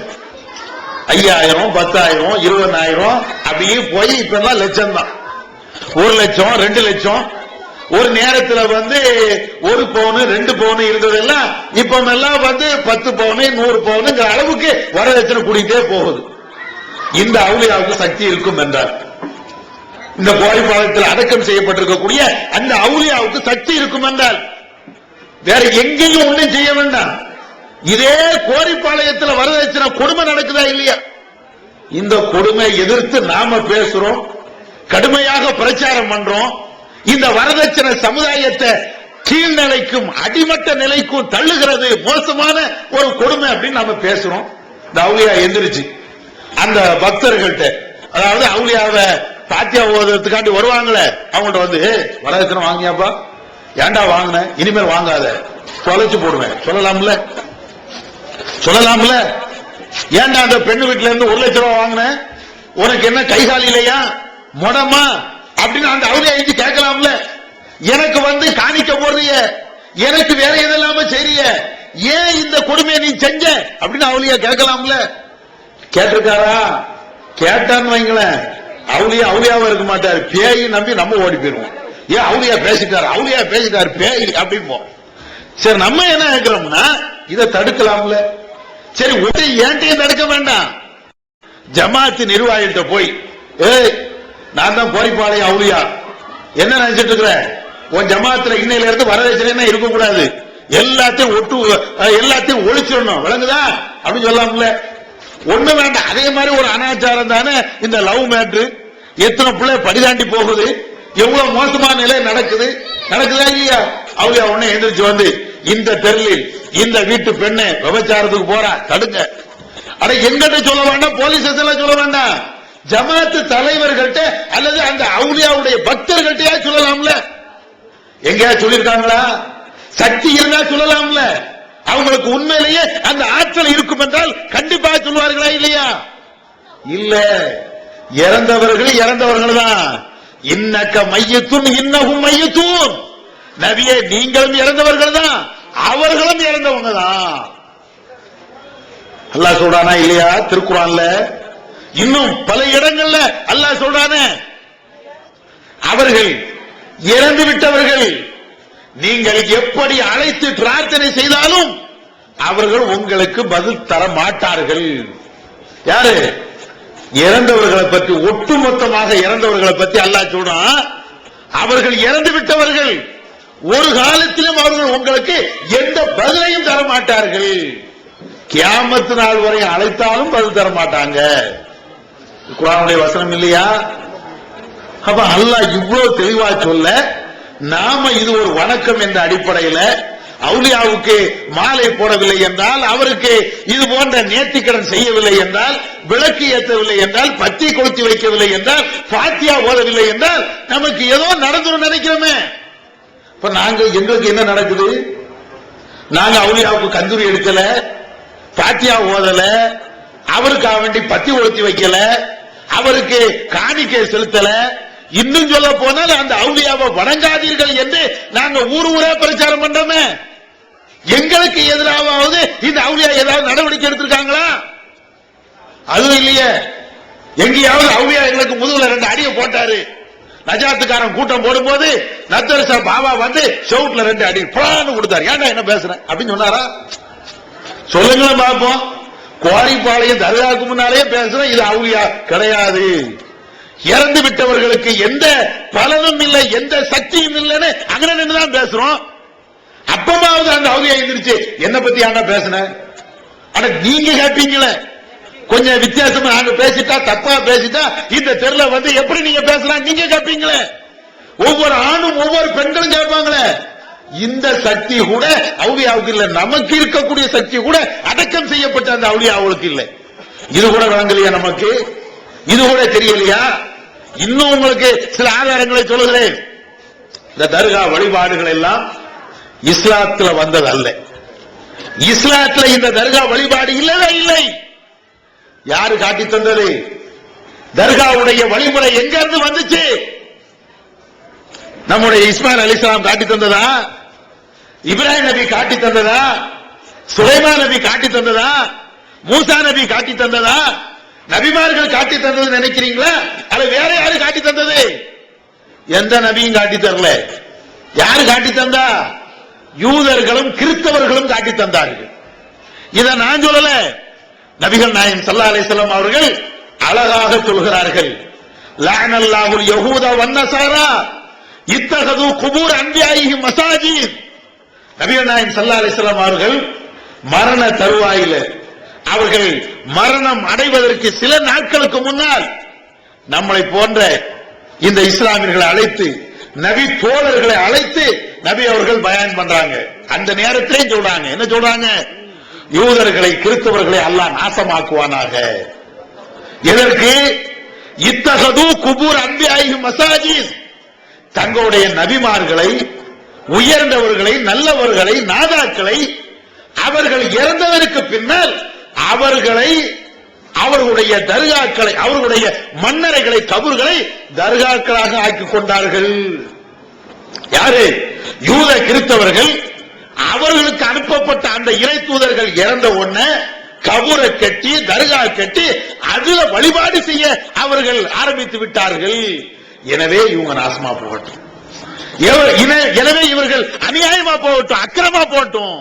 5000, 10,000, 20,000 அப்படியே போய் இப்ப எல்லாம் லட்சம் தான். 1 லட்சம், 2 லட்சம். ஒரு நேரத்தில் 1 பவுன் 2 பவுன் இருந்ததெல்லாம் இப்ப எல்லாம் 10 பவுன் 100 பவுனுங்கிற அளவுக்கு வரதட்சணை கூடிட்டே போகுது. இந்த அவுலியாவுக்கு சக்தி இருக்கும் என்றார், இந்த கோரிப்பாளையத்தில் அடக்கம் செய்யப்பட்டிருக்கக்கூடிய அந்த அவுலியாவுக்கு சக்தி இருக்கும் என்றால் வேற எங்கேயும் ஒன்றும் செய்ய வேண்டாம். இதே கோரிப்பாளையத்தில் வரதட்சணை கொடுமை நடக்குதா இல்லையா? இந்த கொடுமை எதிர்த்து நாம பேசுறோம், கடுமையாக பிரச்சாரம் பண்றோம். இந்த வரதட்சணை சமுதாயத்தை கீழ்நிலைக்கும் அடிமட்ட நிலைக்கும் தள்ளுகிறது, மோசமான ஒரு கொடுமை அப்படின்னு நாம பேசுறோம். இந்த அவுலியா எந்திரிச்சு அந்த பக்தர்கள்ட்ட, அதாவது அவுலியாவை பாத்தியா ஓதுறதுக்காண்டி வருவாங்களே, அவங்கள்ட்ட வரதட்சணை வாங்கியாப்பா, ஏண்டா வாங்கின, இனிமேல் வாங்காத, தொலைச்சு போடுவேன் சொல்லலாம்ல. ஏண்டா அந்த பெண்ணு வீட்டுல இருந்து 1 லட்சம் ரூபாய் வாங்கின, உனக்கு என்ன கைகால் இல்லையா, மொடமா அப்படின்னு அந்த அவுலியா எழுதி கேட்கலாம்ல. எனக்கு காணிக்க போடுறிய, எனக்கு வேற எதெல்லாம செய்ய, ஏன் இந்த கொடுமையை நீ செஞ்ச அப்படின்னு அவுலியா கேட்கலாம்ல. கேட்டிருக்காரா? கேட்டான்னு வைங்களேன், அவுலியாவா இருக்க மாட்டாரு, பேய் நம்பி நம்ம ஓடி போயிருவோம். ஏன் அவுலியா பேசிட்டாரு பேய் அப்படிம்போம். சரி, நம்ம என்ன கேட்கிறோம்னா இதை தடுக்கலாம்ல. சரி, ஏன்ட்டையும் தடுக்க வேண்டாம். ஜமாத்து நிர்வாகிகிட்ட போய், நான் தான் கோரிப்பாளையம் அவுலியா, என்ன நினைச்சிட்டு இருக்கிற, உன் ஜமாத்துல இன்னையில இருந்து வரதட்சணை இருக்கக்கூடாது, எல்லாத்தையும் ஒழிச்சிடணும், விளங்குதா அப்படின்னு சொல்லலாம்ல. ஒண்ணு வேண்டாம். அதே மாதிரி ஒரு அனாச்சாரம் தானே இந்த லவ் மேட்ரு. எத்தனை பிள்ளை படிதாண்டி போகுது, எவ்வளவு மோசமான நிலை நடக்குதா இல்லையா? அவுலியா உடனே எந்திரிச்சு இந்த தெருளில் இந்த வீட்டு பெண்ணை விபச்சாரத்துக்கு போறா, தடுங்க. அட எங்கிட்ட சொல்ல வேண்டாம், போலீஸ் சொல்ல வேண்டாம், ஜமாத்து தலைவர்கள்ட்ட அல்லது அந்த அவுலியாவுடைய பக்தர்கள்ட்ட சொல்லலாம்ல. எங்கேயா சொல்லிருக்காங்களா? சக்தி இருந்தா சொல்லலாம்ல. அவங்களுக்கு உண்மையிலேயே அந்த ஆற்றல் இருக்கும் என்றால் கண்டிப்பாக சொல்வார்களா இல்லையா? இல்ல, இறந்தவர்கள் தான். இன்னக்க மையத்தும் இன்னகும் மையத்தும், நபியே நீங்களும் இறந்தவர்கள் தான், அவர்களும் இறந்தவங்க தான். அல்லாஹ் சொல்றானா இல்லையா திருக்குறான்ல? இன்னும் பல இடங்கள்ல அல்லாஹ் சொல்றானே, அவர்கள் இறந்து விட்டவர்கள் நீங்கள் எப்படி அழைத்து பிரார்த்தனை செய்தாலும் அவர்கள் உங்களுக்கு பதில் தர மாட்டார்கள். யாரு? இறந்தவர்களை பற்றி, ஒட்டுமொத்தமாக இறந்தவர்களை பற்றி அல்லாஹ் சொல்றான், அவர்கள் இறந்து விட்டவர்கள் ஒரு காலத்திலும் அவர்கள் உங்களுக்கு எந்த பதிலையும் தர மாட்டார்கள். கியாமத்து நாள் வரை அழைத்தாலும் பதில் தர மாட்டாங்க. குர்ஆனுடைய வசனம் இல்லையா? அப்ப அல்லாஹ் இவ்வளவு தெளிவா சொல்ல, நாம இது ஒரு வணக்கம் என்ற அடிப்படையில் அவுலியாவுக்கு மாலை போடவில்லை என்றால், அவருக்கு இது போன்ற நேர்த்திக்கடன் செய்யவில்லை என்றால், விளக்கு ஏற்றவில்லை என்றால், பத்தி கொளுத்தி வைக்கவில்லை என்றால், பாத்தியா ஓதவில்லை என்றால் நமக்கு ஏதோ நடந்துரும் நினைக்கிறோமே. இப்ப எங்களுக்கு என்ன நடக்குது? நாங்க அவுலியாவுக்கு கந்தூரி எடுக்கல, பாத்தியா ஓதல, அவருக்காக வேண்டி பத்தி கொளுத்தி வைக்கல, அவருக்கு காணிக்கை செலுத்தல. இன்னும் சொல்ல போனால் அந்த அவுலியாவை வணங்காதீர்கள் என்று நாங்க ஊரே பிரச்சாரம் பண்றோமே. எங்களுக்கு எதிராவது இந்த அவுலியா ஏதாவது நடவடிக்கை எடுத்திருக்காங்களா? அதுவும் இல்லையே, எங்கேயாவது அவுலியா எங்களுக்கு முதுகுல 2 அடியை போட்டாரு. நஜாத்துக்காரன் கூட்டம் போடும்போது நத்தரசா பாபா வந்து செவுட்ல 2 அடி பிளான்னு கொடுத்தாரு. ஏன்டா என்ன பேசுறேன் அப்படின்னு சொன்னாரா? சொல்லுங்களேன் பாப்போம். கோரிப்பாளையம் தர்காவுக்கு முன்னாலே பேசுறோம், இது அவுலியா கிடையாது. இறந்து விட்டவர்களுக்கு எந்த பலனும் இல்லை, எந்த சக்தியும் இல்லைன்னு அங்க நின்றுதான் பேசுறோம். அப்பமாவது அந்த அவுலியா எந்திரிச்சு என்ன பத்தி ஆனா பேசுன, ஆனா நீங்க கேட்பீங்களே கொஞ்சம் வித்தியாசமா நாங்க பேசிட்டா, தப்பா பேசிட்டா இந்த தெருல வந்து எப்படி நீங்க பேசலாம் நீங்க கேட்பீங்களே. ஒவ்வொரு ஆணும் ஒவ்வொரு பெண்களும் கேட்பாங்களே. இந்த சக்தி கூட அவுலியாவுக்கு இல்ல, நமக்கு இருக்கக்கூடிய சக்தி கூட அடக்கம் செய்யப்பட்ட அந்த அவுலியாவுக்கு இல்லை. இது கூட விளங்கலையா நமக்கு? இது கூட தெரியலையா? இன்னும் உங்களுக்கு சில ஆதாரங்களை சொல்லுகிறேன். இந்த தர்கா வழிபாடுகள் எல்லாம் இஸ்லாத்துல வந்தது அல்ல. இஸ்லாத்துல இந்த தர்கா வழிபாடு இல்லவே இல்லை. யாரு காட்டி தந்தது? தர்காவுடைய வழிமுறை எங்க இருந்து வந்துச்சு? நம்முடைய இஸ்மாயில் அலிஸ்லாம் காட்டி தந்ததா? இப்ராஹிம் நபி காட்டி தந்ததா? சுலைமான் நபி காட்டி தந்ததா? மூசா நபி காட்டி தந்ததா? நபிமார்கள் காட்டி தந்தது நினைக்கிறீங்களா? அது வேற யாரு காட்டி தந்தது? எந்த நபியும் காட்டி தரல. யாரு காட்டி தந்தா? யூதர்களும் கிறிஸ்தவர்களும் காட்டி தந்தார்கள். இத நான் சொல்லல, நபிகள் நாயகம் ஸல்லல்லாஹு அலைஹி வஸல்லம் அவர்கள் அழகாக சொல்கிறார்கள். லஅனல்லாஹுல் யஹூத வன்னஸாரா இத்தகது குபூர் அன்பியாயிஹிம் மசாஜித். நபிகள் நாயகம் ஸல்லல்லாஹு அலைஹி வஸல்லம் அவர்கள் மரண தருவாயில, அவர்கள் மரணம் அடைவதற்கு சில நாட்களுக்கு முன்னால் நம்மளை போன்ற இந்த இஸ்லாமியர்களை அழைத்து, நபி தோழர்களை அழைத்து நபி அவர்கள் பயான் பண்றாங்க. அந்த நேரத்திலே சொல்றாங்க, என்ன சொல்றாங்க? யூதர்களை கிறிஸ்தவர்களை அல்லாஹ் நாசமாக்குவானாக. எதற்கு? இத்தகது குபூர் அன்பியாயிஹிம் மசாஜித். தங்களுடைய நபிமார்களை, உயர்ந்தவர்களை, நல்லவர்களை, நாதாக்களை அவர்கள் இறந்ததற்கு பின்னால் அவர்களை, அவர்களுடைய தர்காக்களை, அவர்களுடைய மன்னரைகளை, கபர்களை தர்காக்களாக ஆக்கிக் கொண்டார்கள். யாரு? யூத கிறிஸ்தவர்கள். அவர்களுக்கு அனுப்பப்பட்ட அந்த இறை தூதர்கள் இறந்த உடனே கபரை கட்டி, தர்கா கட்டி அதுல வழிபாடு செய்ய அவர்கள் ஆரம்பித்து விட்டார்கள். எனவே இவங்க நாசமா போகட்டும், எனவே இவர்கள் அநியாயமா போகட்டும், அக்கிரமா போகட்டும்.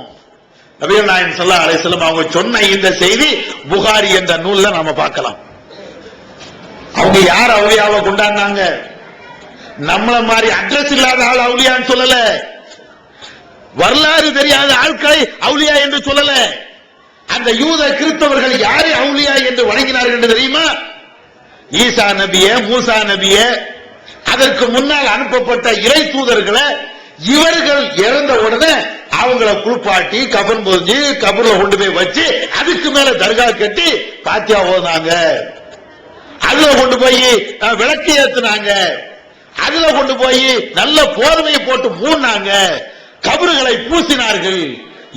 நபிகள் நாயகம் ஸல்லல்லாஹு அலைஹி வஸல்லம் அவங்க சொன்ன இந்த செய்தி புகாரி என்ற நூல்ல நாம பார்க்கலாம். அவங்க யார் அவுலியாவை கொண்டாடினாங்க? நம்மள மாதிரி அட்ரஸ் இல்லாத ஆள் அவுலியான்னு சொல்லல, வரலாறு தெரியாத ஆட்களை அவுலியா என்று சொல்லல. அந்த யூத கிறிஸ்தவர்கள் யாரை அவுலியா என்று வணங்கினார்கள் என்று தெரியுமா? ஈசா நபிய, மூசா நபிய, அதற்கு முன்னால் அனுப்பப்பட்ட இறை தூதர்களை இவர்கள் இறந்த உடனே அவங்கள குளிப்பாட்டி கபன் பொறிஞ்சு கபர்ல கொண்டு போய் வச்சு அதுக்கு மேல தர்கா கட்டி பாத்தியா ஓதுனாங்க, அதுல கொண்டு போய் விளக்கு ஏத்துனாங்க, அதுல கொண்டு போய் நல்ல போர்வையை போட்டு மூடினாங்க, கபறுகளை பூசினார்கள்.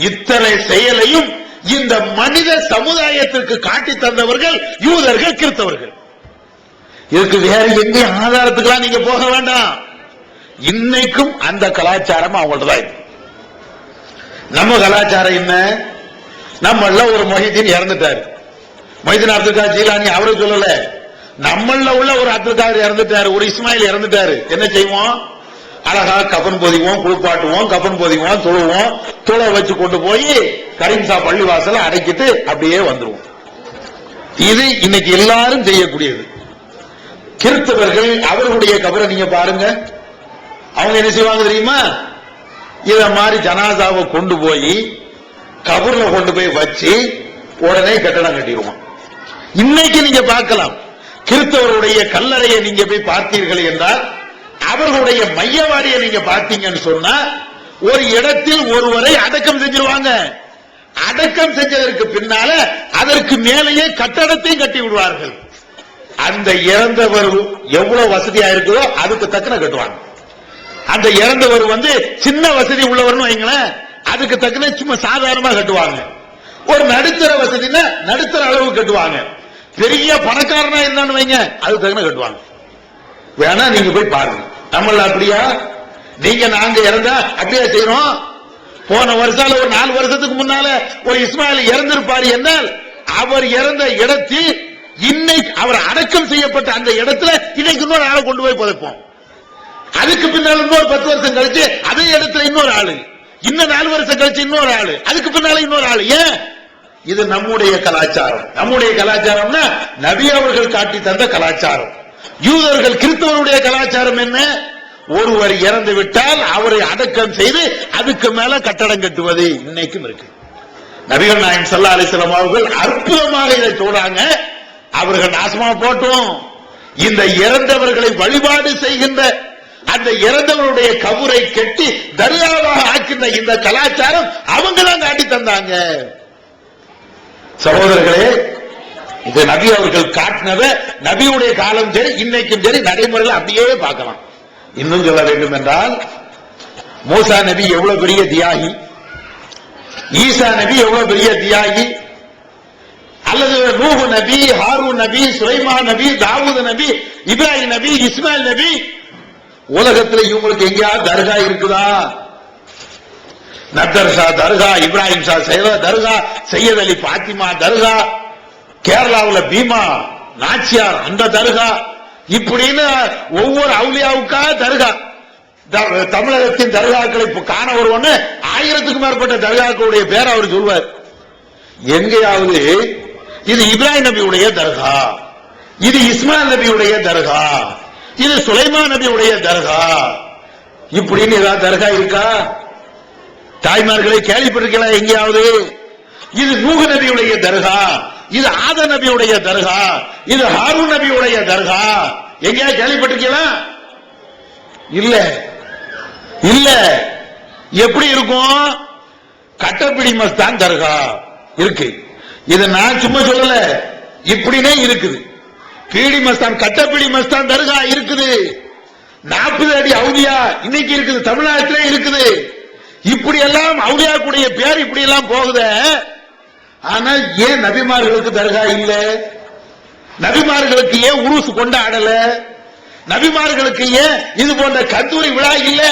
இத்தனை செயலையும் இந்த மனித சமுதாயத்திற்கு காட்டி தந்தவர்கள் யூதர்கள், கிறிஸ்தவர்கள். இதுக்கு வேற எங்க ஆதாரத்துக்கெல்லாம் நீங்க போக வேண்டாம். இன்னைக்கும் அந்த கலாச்சாரம் அவங்கள்ட்ட தான் இருக்கு. நம்ம கலாச்சாரம் என்ன? நம்மள ஒரு மொஹிதீன் இறந்துட்டாரு, மொஹிதீன் அப்துல் காதர் ஜீலானி அவரை சொல்லல, நம்மள உள்ள ஒரு அப்துல் காதர் இறந்துட்டாரு, ஒரு இஸ்மாயில் இறந்துட்டாரு. என்ன செய்வோம்? அழகா கபன் பொதிவோம், குளிப்பாட்டுவோம், கபன் பொதிவோம், தொழுவோம், தொலை வச்சு கொண்டு போய் கரீம்சா பள்ளிவாசல அடைக்கிட்டு அப்படியே வந்துருவோம். இது இன்னைக்கு எல்லாரும் செய்யக்கூடியது. கிறிஸ்தவர்கள் அவர்களுடைய கபரை நீங்க பாருங்க, அவங்க என்ன செய்வாங்க தெரியுமா? இத மாதிரி ஜனாசாவை கொண்டு போய் கபர்ல கொண்டு போய் வச்சு உடனே கட்டடம் கட்டிடுவான். இன்னைக்கு நீங்க பார்க்கலாம், கிறிஸ்தவருடைய கல்லறையை நீங்க போய் பார்த்தீர்கள் என்றால், அவர்களுடைய மையவாடியை நீங்க பார்த்தீங்கன்னு சொன்னா, ஒரு இடத்தில் ஒருவரை அடக்கம் செஞ்சிருவாங்க. அடக்கம் செஞ்சதற்கு பின்னால அதற்கு மேலேயே கட்டடத்தையும் கட்டி விடுவார்கள். அந்த இறந்தவர் எவ்வளவு வசதியா இருக்குதோ அதுக்கு தக்கன கட்டுவாங்க. அந்த இறந்தவர் சின்ன வசதி உள்ளவர்னு வைங்களேன், அதுக்கு தக்கன சும்மா சாதாரணமா கட்டுவாங்க. ஒரு நடுத்தர வசதினா நடுத்தர அளவு கட்டுவாங்க. பெரிய பணக்காரனா இருந்தான்னு வைங்க, அதுக்கு தக்கன கட்டுவாங்க. வேணா நீங்க போய் பாருங்க. நம்மள அப்படியா? நீங்க நாங்க இறந்தா அப்படியே செய்யறோம். போன வருஷம் ஒரு 4 வருஷத்துக்கு முன்னால ஒரு இஸ்மாயில் இறந்திருப்பாரு என்றால், அவர் இறந்த இடத்தில் இன்னைக்கு அவர் அடக்கம் செய்யப்பட்ட அந்த இடத்துல இன்னைக்கு இன்னொரு ஆளை கொண்டு போய் புதைப்போம். அதுக்கு பின்னால இன்னொரு 10 வருஷம் கழிச்சு அதே இடத்துல இன்னொரு ஆளு, இன்னும் 4 வருஷம் கழிச்சு இன்னொரு ஆளு, அதுக்கு பின்னால இன்னொரு ஆளு. ஏன்? இது நம்முடைய கலாச்சாரம். நம்முடைய கலாச்சாரம்னா நபி அவர்கள் காட்டி தந்த கலாச்சாரம். யூதர்கள் கிறிஸ்தவருடைய கலாச்சாரம் என்ன? ஒருவர் இறந்து விட்டால் அவரை அடக்கம் செய்து அதுக்கு மேல கட்டடம் கட்டுவது இன்னைக்கும் இருக்கு. நபிகள் நாயகம் ஸல்லல்லாஹு அலைஹி வஸல்லம் அவர்கள் அற்புதமாக இதை சொல்றாங்க. அவர்கள் நாசமா போட்டோம், இந்த இறந்தவர்களை வழிபாடு செய்கின்ற அந்த இறந்தவருடைய கபரை கட்டி தர்காவாக ஆக்கின்ற இந்த கலாச்சாரம் அவங்க தான் காட்டி தந்தாங்க. சகோதரர்களே, இது நபி அவர்கள் காட்டினத நபியுடைய காலம் சரி இன்னைக்கும் சரி நடைமுறையில் அப்படியே பார்க்கலாம். இன்னும் சொல்ல வேண்டும் என்றால், மூசா நபி எவ்வளவு பெரிய தியாகி, ஈசா நபி எவ்வளவு பெரிய தியாகி, அல்லது நூஹ் நபி, ஹாரூன் நபி, சுலைமான் நபி, தாவூத் நபி, இப்ராஹிம் நபி, இஸ்மாயில் நபி, உலகத்தில் இவங்களுக்கு எங்கேயாவது தர்கா இருக்குதா? நத்தர் ஷா தர்கா, இப்ராஹிம் ஷா தர்கா, சையத் அலி பாத்திமா தர்கா, கேரளாவில் பீமா நாச்சியார் அந்த தர்கா, இப்படின்னு ஒவ்வொரு அவுலியாவுக்கா தர்கா. தமிழகத்தின் தர்காக்களை காண வருவோன்னு 1000க்கும் மேற்பட்ட தர்காக்களுடைய பேர் அவர் சொல்வார். எங்கேயாவது இது இப்ராஹிம் நபியுடைய தர்கா, இது இஸ்மாயில் நபியுடைய தர்கா, இது சுலைமான் நபியுடைய தர்கா, இப்படின்னு ஏதாவது தர்கா இருக்கா? தாய்மார்களை கேள்விப்பட்டிருக்கலாம் எங்கேயாவது? இது நூஹ் நபியுடைய தர்கா, இது ஆத நபியுடைய தர்கா, இது ஹாரூன் நபியுடைய தர்கா, எங்கேயாவது கேள்விப்பட்டிருக்கலாம்? இல்ல இல்ல. எப்படி இருக்கும்? கட்டப்பிடி மஸ்தான் தர்கா இருக்கு. இதை நான் சும்மா சொல்லல, இப்படினே இருக்குது. பீடி மஸ்தான், கட்டப்பிடி மஸ்தான் தர்கா இருக்குது. 40 அடி அவுலியா இன்னைக்கு இருக்குது, தமிழ்நாட்டிலே இருக்குது. இப்படி எல்லாம் அவுலியா கூடிய பேர் இப்படி எல்லாம் போகுது. ஆனால் ஏன் நபிமார்களுக்கு தர்கா இல்ல? நபிமார்களுக்கு ஏன் உருசு கொண்டாடல? நபிமார்களுக்கு ஏன் இது போன்ற கந்தூரி விழா இல்ல?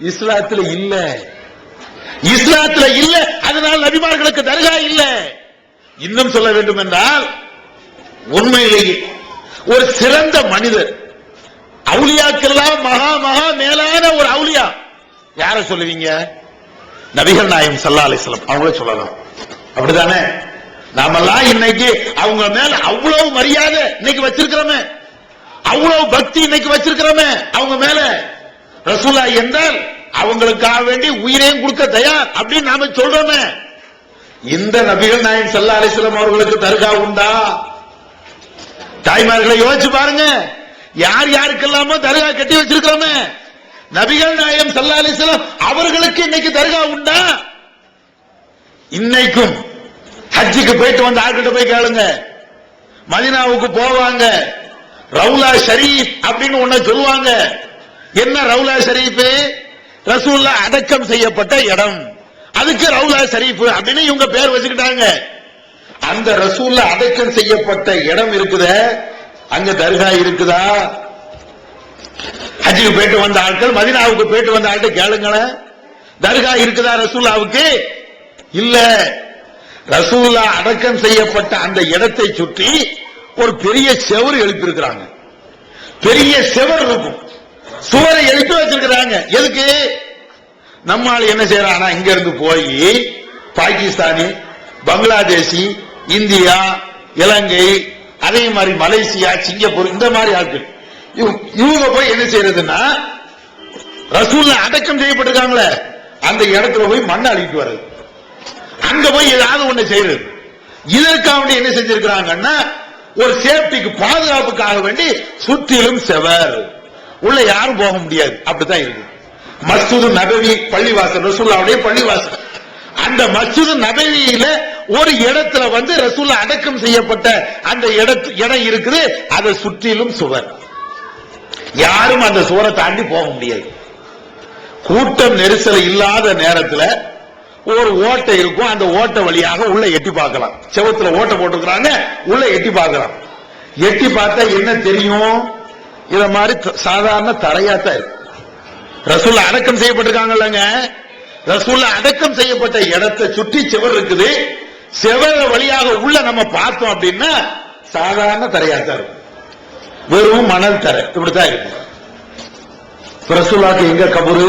இஸ்லாத்துல இல்ல, இஸ்லாத்துல இல்ல. அதனால் நபிமார்களுக்கு தர்கா இல்ல. இன்னும் சொல்ல வேண்டும் என்றால், உண்மையிலேயே ஒரு சிறந்த மனிதர், அவுலியாக்கெல்லாம் மகா மகா மேலான ஒரு அவுலியா யார சொல்லுவீங்க? நபிகள் நாயகம் ஸல்லல்லாஹு அலைஹி வஸல்லம் அவங்கள சொல்லலாம். அப்படிதானே? நாமெல்லாம் இன்னைக்கு அவங்க மேல அவ்வளவு மரியாதை இன்னைக்கு வச்சிருக்கிறோமே, அவ்வளவு பக்தி இன்னைக்கு வச்சிருக்கிறோமே அவங்க மேல. ரசூலுல்லாஹ் என்றால் அவங்களுக்காக வேண்டி உயிரையும் கொடுக்க தயார் அப்படின்னு நாம சொல்றோமே. இந்த நபிகள் நாயகம் ஸல்லல்லாஹு அலைஹி வஸல்லம் அவர்களுக்கு தர்கா உண்டா? தாய்மார்களை யோசிச்சு பாருங்க. யார் யாருக்கெல்லாமோ தர்கா கட்டி வச்சிருக்கிறோமே. நபிகள் நாயகம் ஸல்லல்லாஹு அலைஹி வஸல்லம் அவர்களுக்கு இன்னைக்கு தர்கா உண்டா? இன்னைக்கும் ஹஜ்ஜுக்கு போயிட்டு வந்த ஆட்கிட்ட போய் கேளுங்க. மதீனாவுக்கு போவாங்க, ரவுலா ஷரீப் அப்படின்னு ஒண்ணு சொல்லுவாங்க. என்ன ரவுலா ஷரீப்? ரசூலுல்லாஹ் அடக்கம் செய்யப்பட்ட இடம், அதுக்கு ரவுலா ஷரீப் அப்படின்னு இவங்க பேர் வச்சுக்கிட்டாங்க. அந்த ரசூலுல்லாஹ் அடக்கம் செய்யப்பட்ட இடம் இருக்குதே, அங்க தர்கா இருக்குதா? ஹஜ்ஜுக்கு போயிட்டு வந்த ஆட்கள், மதீனாவுக்கு போயிட்டு வந்த ஆட்கள் கேளுங்களேன், தர்கா இருக்குதா ரசூலுல்லாஹ்வுக்கு? இல்ல. ரசூலுல்லாஹ் அடக்கம் செய்யப்பட்ட அந்த இடத்தை சுற்றி ஒரு பெரிய செவர் எழுப்பி இருக்கிறாங்க. பெரிய செவர் இருக்கும், சுவரை எழுப்பி வச்சிருக்கிறாங்க. எதுக்கு? நம்மால் என்ன செய்யறானா, இங்க இருந்து போய் பாகிஸ்தானி, பங்களாதேசி, இந்தியா, இலங்கை, அதே மாதிரி மலேசியா, சிங்கப்பூர், இந்த மாதிரி ஆட்கள் இவங்க போய் என்ன செய்யறதுன்னா, ரசூலுல்லாஹ் அடக்கம் செய்யப்பட்டிருக்காங்களே அந்த இடத்துல போய் மண்ணை அள்ளிட்டு வர்றது, அங்க போய் ஏதாவது ஒண்ணு செய்யறது. இதற்காக என்ன செஞ்சிருக்கிறாங்கன்னா, ஒரு சேஃப்டிக்கு பாதுகாப்புக்காக வேண்டி சுற்றிலும் செவர், உள்ள யாரும் போக முடியாது. அப்படித்தான் இருக்கு. மஸ்ஜிது நபவி பள்ளிவாசல், ரசூலுல்லாஹ்வுடைய பள்ளிவாசல். அந்த மஸ்ஜிது நபவியில ஒரு இடத்துல வந்து ரசூலுல்லாஹ் அடக்கம் செய்யப்பட்ட அந்த இடம் இருக்குது. அதை சுற்றிலும் சுவர், யாரும் அந்த சுவரை தாண்டி போக முடியாது. கூட்டம் நெரிசல் இல்லாத நேரத்தில் ஒரு ஓட்டை இருக்கும், அந்த ஓட்டை வழியாக உள்ள எட்டி பார்க்கலாம். செவத்துல ஓட்டை போட்டுக்கிறாங்க, உள்ள எட்டி பார்க்கலாம். எட்டி பார்த்தா என்ன தெரியும்? இத மாதிரி சாதாரண தரையாத்தான் இருக்கு. ரசூலுல்லாஹ் அடக்கம் செய்யப்பட்டிருக்காங்கல்லங்க, ரசூலுல்லாஹ் அடக்கம் செய்யப்பட்ட இடத்தை சுற்றி செவர் இருக்குது. செவர வழியாக உள்ள நம்ம பார்த்தோம் அப்படின்னா சாதாரண தரையாத்தான் இருக்கும், வெறும் மணல் தரை, இப்படித்தான் இருக்கும். ரசூலுல்லாஹ்க்கு எங்க கபரு?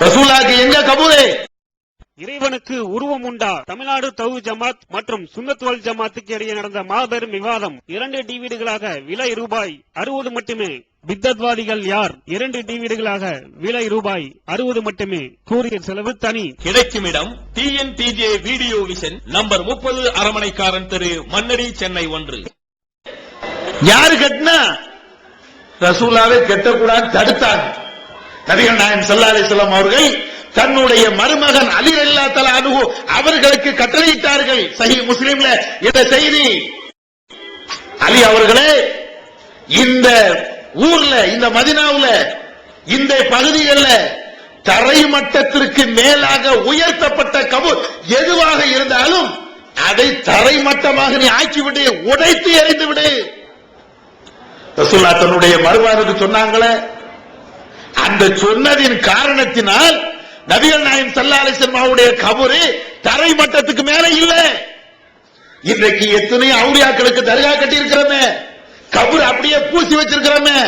ரசூலுல்லாஹ்க்கு எங்க கபரு? இறைவனுக்கு உருவம் உண்டா? தமிழ்நாடு தௌஹீத் ஜமாத் மற்றும் சுன்னத் வல் ஜமாத்துக்கு இடையே நடந்த மாபெரும் விவாதம். 2 டிவிடிகளாக விலை ரூபாய் 60 மட்டுமே. பித்தத்வாதிகள் யார்? 2 டிவிடிகளாக விலை ரூபாய் 60 மட்டுமே. கூரியர் செலவு தனி. கிடைக்கும் இடம் TNTJ வீடியோ விஷன், நம்பர் 30, அரமனைக்காரன் தெரு, மண்ணடி, சென்னை 1. யாரு கட்டினா? ரசூலுல்லாஹ்வை கட்டக்கூடாது தடுத்தாங்க. நபிகள் நாயகம் ஸல்லல்லாஹு அலைஹி வஸல்லம் அவர்கள் தன்னுடைய மருமகன் அலி ரலியல்லாஹு தஆலா அன்ஹு அவர்களுக்கு கட்டளையிட்டார்கள். சஹீஹ் முஸ்லிம்ல இந்த செய்தி. அலி அவர்களே, இந்த ஊர்ல, இந்த மதீனாவுல, இந்த பகுதிகளில் தரை மட்டத்திற்கு மேலாக உயர்த்தப்பட்ட கபூர் எதுவாக இருந்தாலும் அதை தரை மட்டமாக நீ ஆக்கிவிடு, உடைத்து எறிந்து விடு. ரசூலுல்லாஹ் தன்னுடைய மருமகனுக்கு சொன்னாங்களே, அந்த சொன்னதின் காரணத்தினால் நபிகள் நாயகம் ஸல்லல்லாஹு அலைஹி வஸல்லம் அவருடைய கபரு தரை மட்டத்துக்கு மேல இல்ல. இன்றைக்கு எத்தனை அவுலியாக்களுக்கு தர்கா கட்டி இருக்கிறோமே, கபர் அப்படியே பூசி வச்சிருக்கிறோமே,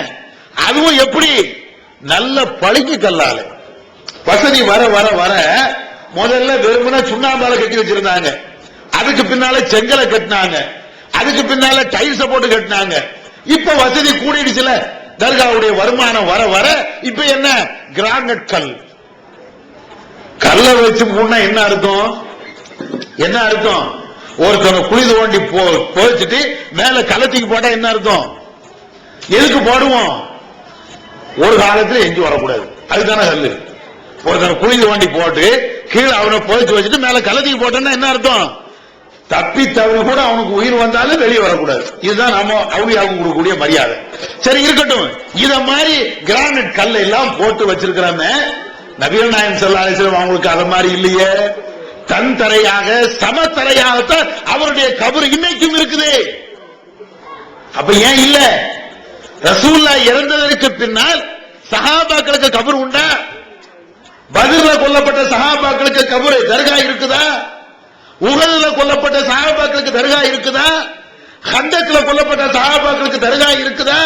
அதுவும் எப்படி? நல்ல பளிங்கு கல்லால. வசதி வர வர வர முதல்ல வெறுமனே சுண்ணாம்பால கட்டி வச்சிருந்தாங்க, அதுக்கு பின்னால செங்கலை கட்டினாங்க, அதுக்கு பின்னால டைல்ஸ் போட்டு கட்டினாங்க. இப்ப வசதி கூடிடுச்சுல, தர்காவுடைய வருமானம் வர வர இப்ப என்ன? கிரானைட் கல். கல்ல வச்சு மூணா என்ன அர்த்தம்? என்ன அர்த்தம்? ஒருத்தனை குழி தோண்டி போச்சுட்டு மேல கலத்திக்கு போட்டா என்ன அர்த்தம்? எதுக்கு போடுவோம்? ஒரு காலத்துல எஞ்சி வரக்கூடாது, அதுதானே கல்லு. ஒருத்தனை குழி தோண்டி போட்டு கீழே அவனை போச்சு வச்சுட்டு மேல கலத்திக்கு போட்டோன்னா என்ன அர்த்தம்? தப்பி தவிர கூட அவனுக்கு உயிர் வந்தாலும் வெளியே வரக்கூடாது. இதுதான் நம்ம அவுளியாவுக்கு கொடுக்கக்கூடிய மரியாதை. சரி இருக்கட்டும், இத மாதிரி கிரானைட் கல்ல எல்லாம் போட்டு வச்சிருக்கிறாங்க. நபிகள் நாயகம் ஸல்லல்லாஹு அலைஹி வஸல்லம் அவங்களுக்கு அத மாதிரி இல்லையே. தன் தரையாக சமத்தரையாகத்தான் அவருடைய கபர் இன்னைக்கும் இருக்குது. அப்ப ஏன் இல்ல? ரசூலுல்லாஹ் இறந்ததற்கு பின்னால் சஹாபாக்களுக்கு கபர் உண்டா? பத்ர்ல கொல்லப்பட்ட சஹாபாக்களுக்கு கபர் தர்கா இருக்குதா? உஹதுல கொல்லப்பட்ட சஹாபாக்களுக்கு தர்கா இருக்குதா? கந்தக்ல கொல்லப்பட்ட சஹாபாக்களுக்கு தர்கா இருக்குதா?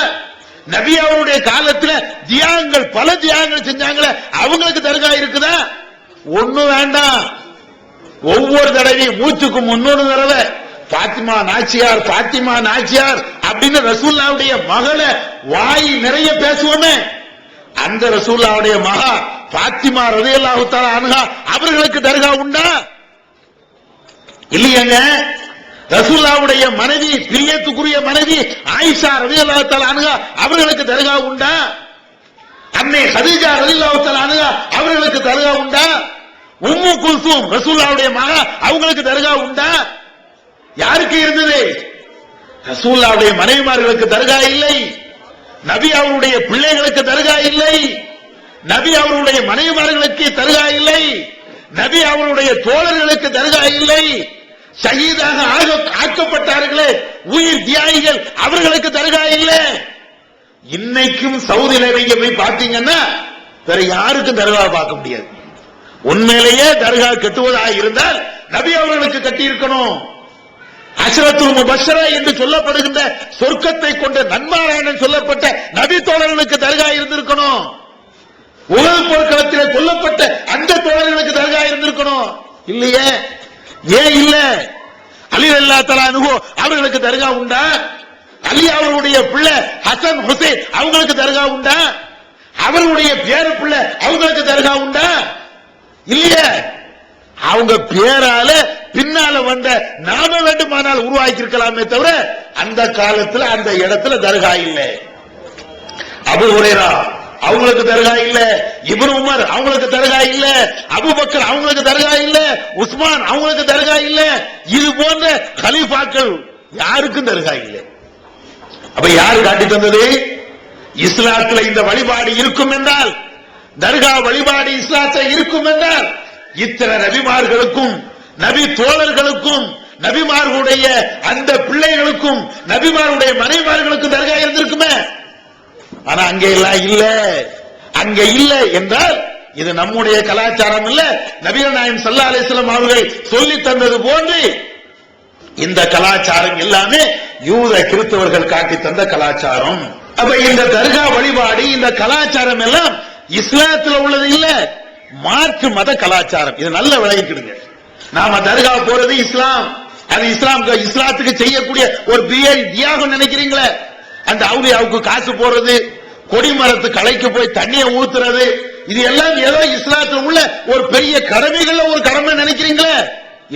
நபி அவருடைய காலத்துல தியாகங்கள், பல தியாகங்கள் செஞ்சாங்களே, அவங்களுக்கு தர்கா இருக்குதா? ஒண்ணு வேண்டாம். ஒவ்வொரு தடவையும் மூச்சுக்கு 300 தடவை பாத்திமா நாச்சியார், பாத்திமா நாச்சியார் அப்படின்னு ரசூலுல்லாஹ்வுடைய மகளை வாய் நிறைய பேசுவோமே, அந்த ரசூலுல்லாஹ்வுடைய மகா பாத்திமா ரலியல்லாஹு தஆலா அன்ஹா அவர்களுக்கு தர்கா உண்டா? இல்லையாங்க. ரசூலுல்லாஹ்வுடைய மனைவி, பிரியத்துக்குரிய மனைவி ஆயிஷா ரலியல்லாஹு தஆலா அன்ஹா அவர்களுக்கு தர்கா உண்டா? அன்னை ஹதீஜா ரலியல்லாஹு தஆலா அன்ஹா அவர்களுக்கு தர்கா உண்டா? உம்மு குல்சூம் ரசூலுல்லாஹ்வுடைய மகா அவங்களுக்கு தர்கா உண்டா? யாருக்கு இருந்தது? ரசூலுல்லாஹ்வுடைய மனைவிமார்களுக்கு தர்கா இல்லை. நபி அவருடைய பிள்ளைகளுக்கு தர்கா இல்லை. நபி அவருடைய மனைவிமார்களுக்கு தர்கா இல்லை. நபி அவருடைய தோழர்களுக்கு தர்கா இல்லை. ஷஹீதாக ஆக்கப்பட்டார்களே உயிர் தியாகிகள், அவர்களுக்கு தர்கா இல்லை. இன்னைக்கும் சவுதியில நீங்க போய் பாத்தீங்கன்னா வேற யாருக்கும் தர்கா பார்க்க முடியாது. உண்மையிலேயே தர்கா கட்டுவதாக இருந்தால் நபி அவர்களுக்கு கட்டி இருக்கணும். அஷ்ரத்துல் முபஷ்ஷரா என்று சொல்லப்படுகின்ற சொர்க்கத்தை கொண்ட நன்மாராயணன் சொல்லப்பட்ட நபி தோழர்களுக்கு தர்கா இருந்திருக்கணும். உலக போர்க்களத்தில் கொல்லப்பட்ட அந்த தோழர்களுக்கு தர்கா இருந்திருக்கணும். இல்லையே. ஏன் இல்ல? அலி ரலியல்லாஹு தஆலா அன்ஹு அவர்களுக்கு தர்கா உண்டா? அலி அவருடைய பிள்ளை ஹசன் ஹுசைன் அவங்களுக்கு தர்கா உண்டா? அவருடைய பேர பிள்ளை அவங்களுக்கு தர்கா உண்டா? இல்லையே. அவங்க பேரால பின்னால வந்த நாம வேண்டுமானால் உருவாக்கி இருக்கலாமே தவிர அந்த காலத்துல அந்த இடத்துல தர்கா இல்லை. அபூ ஹுரைரா அவங்களுக்கு தர்கா இல்ல, இப்னு உமர் அவங்களுக்கு தர்கா இல்ல, அபூபக்கர் அவங்களுக்கு தர்கா இல்ல, உஸ்மான் அவங்களுக்கு தர்கா இல்ல. இது போன்ற கலீஃபாக்கள் யாருக்கும் தர்கா இல்ல. அப்ப யாரு காட்டி தந்தது? இஸ்லாத்துல இந்த வழிபாடு இருக்கும் என்றால், தர்கா வழிபாடு இஸ்லாத்துல இருக்கும் என்றால், இத்தனை நபிமார்களுக்கும் நபி தோழர்களுக்கும் நபிமார்களுடைய அந்த பிள்ளைகளுக்கும் நபிமாருடைய மனைவிமார்களுக்கும் தர்கா இருந்திருக்குமே. ஆனா அங்கே எல்லாம் இல்ல. அங்க இல்ல என்றால் இது நம்முடைய கலாச்சாரம் இல்ல, நபிகள் நாயகம் ஸல்லல்லாஹு அலைஹி வஸல்லம் அவர்கள் சொல்லி தந்தது போன்று இந்த கலாச்சாரம் எல்லாமே யூத கிறிஸ்தவர்கள் காட்டி தந்த கலாச்சாரம். அப்ப இந்த தர்கா வழிபாடு, இந்த கலாச்சாரம் எல்லாம் இஸ்லாத்துல உள்ளது இல்ல, மாற்று மத கலாச்சாரம். இது நல்ல விளங்கிக்கிடுங்க. நாம தர்கா போறது இஸ்லாம், அது இஸ்லாத்துக்கு செய்யக்கூடிய ஒரு தியாகம் நினைக்கிறீங்களே. அந்த அவுலியாவுக்கு காசு போறது, கொடிமரத்து கலைக்கு போய் தண்ணியை ஊத்துறது, இது எல்லாம் ஏதோ இஸ்லாத்துல உள்ள ஒரு பெரிய கடமைகள்ல ஒரு கடமை நினைக்கிறீங்களே.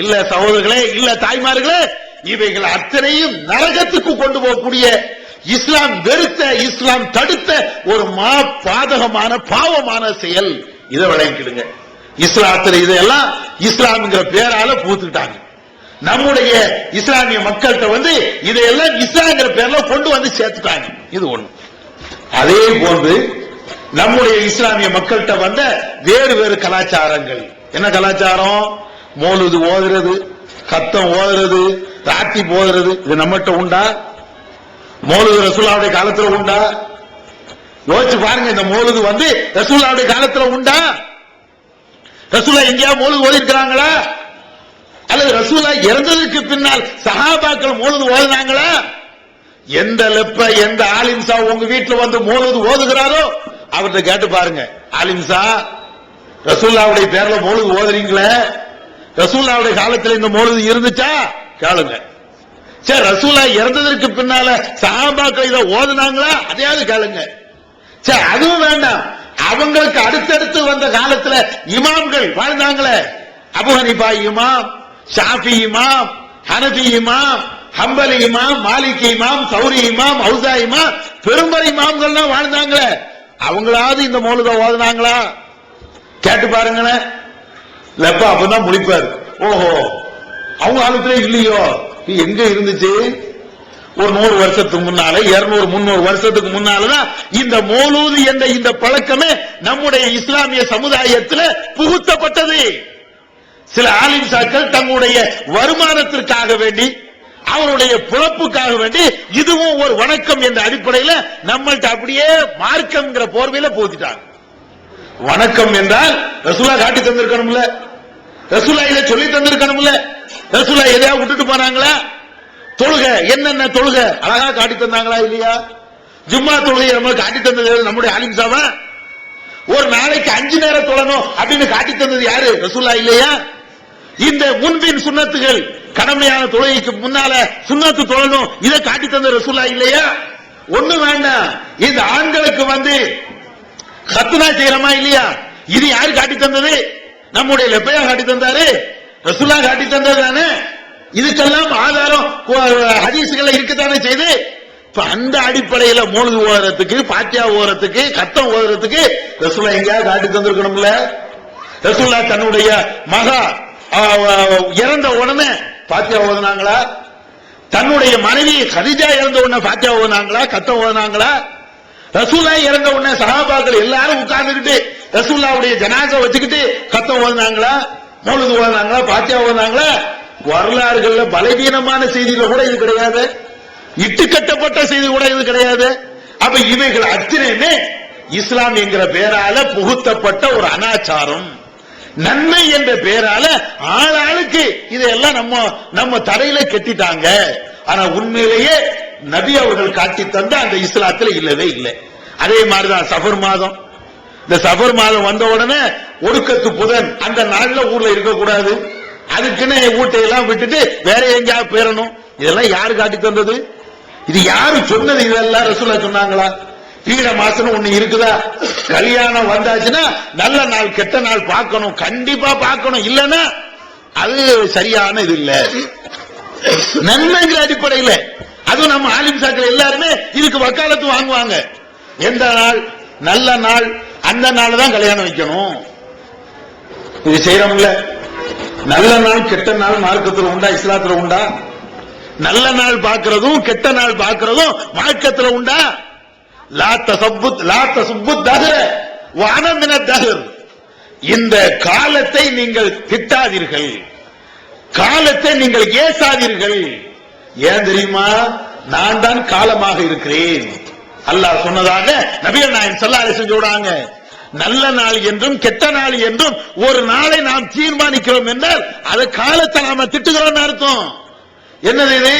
இல்ல சகோதரர்களே, இல்ல தாய்மார்களே, இவைகள் அத்தனையும் நரகத்துக்கு கொண்டு போகக்கூடிய, இஸ்லாம் வெறுத்த, இஸ்லாம் தடுத்த ஒரு பாதகமான பாவமான செயல். இதை விளங்கிடுங்க. இஸ்லாத்துல இதையெல்லாம் இஸ்லாம்ங்கிற பேரால பூத்துக்கிட்டாங்க. நம்முடைய இஸ்லாமிய மக்கள்கிட்ட இதையெல்லாம் இஸ்லாம்ங்கிற பேர்ல கொண்டு வந்து சேர்த்துட்டாங்க. இது ஒண்ணு. அதே போன்று நம்முடைய இஸ்லாமிய மக்கள்கிட்ட வந்த வேறு வேறு கலாச்சாரங்கள். என்ன கலாச்சாரம்? மௌலூது ஓதுறது, கத்தம் ஓதுறது, ராத்தி போதுறது. இது நம்மகிட்ட உண்டா? மௌலூது ரசூலுல்லாஹ்வுடைய காலத்துல உண்டா? யோசிச்சு பாருங்க. இந்த மௌலூது ரசூலுல்லாஹ்வுடைய காலத்துல உண்டா? ரசூலுல்லாஹ் எங்கேயாவது மௌலூது ஓதி இருக்கிறாங்களா? அல்லது ரசூலுல்லாஹ் இறந்ததற்கு பின்னால் சஹாபாக்கள் மௌலூது ஓதுனாங்களா? எந்த லெப்ப, எந்த ஆலிம்சா உங்க வீட்டுல மௌலூது ஓதுகிறாரோ அவர்கிட்ட கேட்டு பாருங்க. ஆலிம்சா, ரசூலுல்லாஹ்வுடைய பேர்ல மௌலூது ஓதுறீங்களே, ரசூலுல்லாஹ்வுடைய காலத்துல இந்த மௌலூது இருந்துச்சா? கேளுங்க. சரி, ரசூலுல்லாஹ் இறந்ததற்கு பின்னால சஹாபாக்கள் இதை ஓதுனாங்களா? அதையாவது கேளுங்க. சரி, அதுவும் வேண்டாம். அவங்களுக்கு அடுத்தடுத்து வந்த காலத்துல இமாம்கள் வாழ்ந்தாங்களே, அபு ஹனீஃபா இமாம், ஷாஃபி இமாம், ஹனஃபி இமாம், ஹம்பலி இமாம், மாலிகி இமாம், சௌரி இமாம், ஹவுசா இமாம், பெரும்பறை இமாம்கள்லாம் வாழ்ந்தாங்களே, அவங்களாவது இந்த மௌலூத ஓதுனாங்களா? கேட்டு பாருங்களேன். லப்பா அப்பதான் முடிப்பாரு. ஓஹோ, அவங்க காலத்திலே இல்லையோ? எங்க இருந்துச்சு? ஒரு 100 வருஷத்துக்கு முன்னால, 200 300 வருஷத்துக்கு முன்னாலதான் இந்த மௌலூது என்ற இந்த பழக்கமே நம்முடைய இஸ்லாமிய சமுதாயத்தில் புகுத்தப்பட்டது. சில ஆலிம்சாக்கள் தங்களுடைய வருமானத்திற்காக வேண்டி, அவருடைய பிழப்புக்காக வேண்டி, இதுவும் ஒரு வணக்கம் என்ற அடிப்படையில் நம்மள்ட்ட அப்படியே மார்க்கம்ங்கிற போர்வையில போத்திட்டாங்க. வணக்கம் என்றால் ரசூலுல்லாஹ் காட்டி தந்திருக்கணும்ல, ரசூலுல்லாஹ் இதை சொல்லி தந்திருக்கணும்ல. ரசூலுல்லாஹ் எதையா விட்டுட்டு போனாங்களா? தொழுகை என்னென்ன தொழுகை அழகா காட்டி தந்தாங்களா இல்லையா? ஜும்மா தொழுகை நம்ம காட்டி தந்தது நம்முடைய ஆலிம்சாவா? ஒரு நாளைக்கு 5 நேரம் தொழணும் அப்படின்னு காட்டி தந்தது யாரு? ரசூலுல்லாஹ் இல்லையா? இந்த முன்பின் சுன்னத்துகள், கடமையான தொழுகைக்கு முன்னால சுன்னத்து தொழணும், இதை காட்டி தந்த ரசூலுல்லாஹ் இல்லையா? ஒண்ணு வேண்டாம். இந்த ஆண்களுக்கு கத்னா செய்யறமா இல்லையா? இது யாரு காட்டி தந்தது? நம்முடைய லெப்பையா காட்டி தந்தாரு? ரசூலுல்லாஹ் காட்டி தந்தது தானே. இதுக்கெல்லாம் ஆதாரம் ஹதீஸ்கள் இருக்கத்தானே செய்து. அந்த அடிப்படையில் மௌலூது ஓதுறதுக்கு, பாத்தியா ஓதுறதுக்கு, கத்தம் ஓதுறதுக்கு ரசூலுல்லாஹ் எங்கேயாவது காட்டி தந்திருக்கணும்ல. ரசூலுல்லாஹ் தன்னுடைய மகா இறந்த உடனே பாத்தியா ஓதுனாங்களா? தன்னுடைய மனைவி கதீஜா இறந்த உடனே பாத்தியா ஓதுனாங்களா? கத்தம் ஓதுனாங்களா? ரசூலுல்லாஹ் இறந்த உடனே சஹாபாக்கள் எல்லாரும் உட்கார்ந்துக்கிட்டு ரசூலுல்லாஹ்வுடைய ஜனாஸா வச்சுக்கிட்டு கத்தம் ஓதுனாங்களா? மௌலூது ஓதுனாங்களா? பாத்தியா ஓதுனாங்களா? வரலாறுகள்ல பலவீனமான செய்திகள் கூட இது கிடையாது, இட்டு கட்டப்பட்ட செய்தி கூட இது கிடையாது. அப்ப இவைகள் அத்தனையுமே இஸ்லாம் என்கிற பெயரால புகுத்தப்பட்ட ஒரு அனாச்சாரம். நன்மை என்ற பெயரால ஆளாளுக்கு இதையெல்லாம் நம்ம தரையில கெட்டிட்டாங்க. ஆனா உண்மையிலேயே நபி அவர்கள் காட்டி தந்த அந்த இஸ்லாத்துல இல்லவே இல்லை. அதே மாதிரிதான் சஃபர் மாதம். இந்த சஃபர் மாதம் வந்த உடனே ஒடுக்கத்து புதன் அந்த நாள்ல ஊர்ல இருக்கக்கூடாது, அதுக்குன்னு ஊட்டையெல்லாம் விட்டுட்டு வேற எங்கேயாவது பேரணும். இதெல்லாம் யாரு காட்டி தந்தது? இது யாரு சொன்னது? இதெல்லாம் ரசூலுல்லாஹ் சொன்னாங்களா? பீட மாசம் ஒண்ணு இருக்குதா? கல்யாணம் வந்தாச்சுன்னா நல்ல நாள் கெட்ட நாள் பார்க்கணும், கண்டிப்பா பார்க்கணும், இல்லன்னா அது சரியான இது இல்ல. நன்மைங்கிற அடிப்படையில் அதுவும் நம்ம ஆலிம்சாக்கள் எல்லாருமே இதுக்கு வக்காலத்து வாங்குவாங்க. எந்த நாள் நல்ல நாள், அந்த நாள் தான் கல்யாணம் வைக்கணும். இது செய்யறோம்ல. நல்ல நாள் கெட்ட நாள் மார்க்கத்தில் உண்டா? இஸ்லாத்துல உண்டா? நல்ல நாள் பார்க்கிறதும் கெட்ட நாள் பார்க்கிறதும் மார்க்கத்தில் உண்டா? லா தசுப்புத் தஹ்ர வ அன மினத் தஹ்ர். இந்த காலத்தை நீங்கள் திட்டாதீர்கள், காலத்தை நீங்கள் ஏசாதீர்கள். ஏன் தெரியுமா? நான் தான் காலமாக இருக்கிறேன். அல்லாஹ் சொன்னதாக நபிகள் நாயகம் ஸல்லல்லாஹு அலைஹி வஸல்லம் சொல்றாங்க. நல்ல நாள் என்றும் கெட்ட நாள் என்றும் ஒரு நாளை நாம் தீர்மானிக்கிறோம் என்றால் அது காலத்தை நாம திட்டுகிறோம் அர்த்தம். என்னது இது?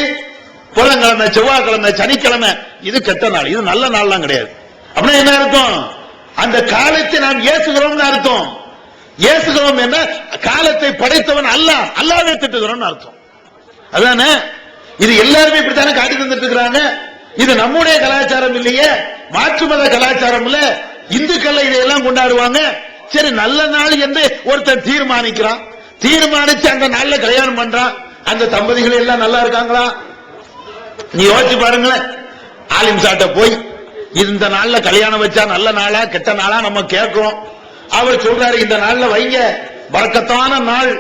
புதன்கிழமை, செவ்வாய்க்கிழமை, சனிக்கிழமை, இது கெட்ட நாள், இது நல்ல நாள்லாம் கிடையாது. அப்படின்னா என்ன அர்த்தம்? அந்த காலத்தை நாம் ஏசுகிறோம் அர்த்தம். ஏசுகிறோம் என்ன? காலத்தை படைத்தவன் அல்லாஹ், அல்லாஹ்வை திட்டுகிறோம் அர்த்தம். அதானே? இது எல்லாருமே இப்படித்தானே காட்டி தந்துட்டு இருக்கிறாங்க. இது நம்முடைய கலாச்சாரம் இல்லையே, மாற்று மத கலாச்சாரம் இல்ல. இந்துக்கள் இதையெல்லாம் கொண்டாடுவாங்க. சரி, நல்ல நாள் என்று ஒருத்தன் தீர்மானிக்கிறான், தீர்மானிச்சு அந்த நாள்ல கல்யாணம் பண்றான். அந்த தம்பதிகள் எல்லாம் நல்லா இருக்காங்களா? நீ யோசிச்சு பாருங்களேன். ஆலிம் சாட்ட போய் இந்த நாள்ல கல்யாணம் வச்சா நல்ல நாளா கெட்ட நாளா நம்ம கேட்கிறோம். அவர் சொல்றாரு, இந்த நாள்ல வைங்க, பரக்கத்தான நாள்,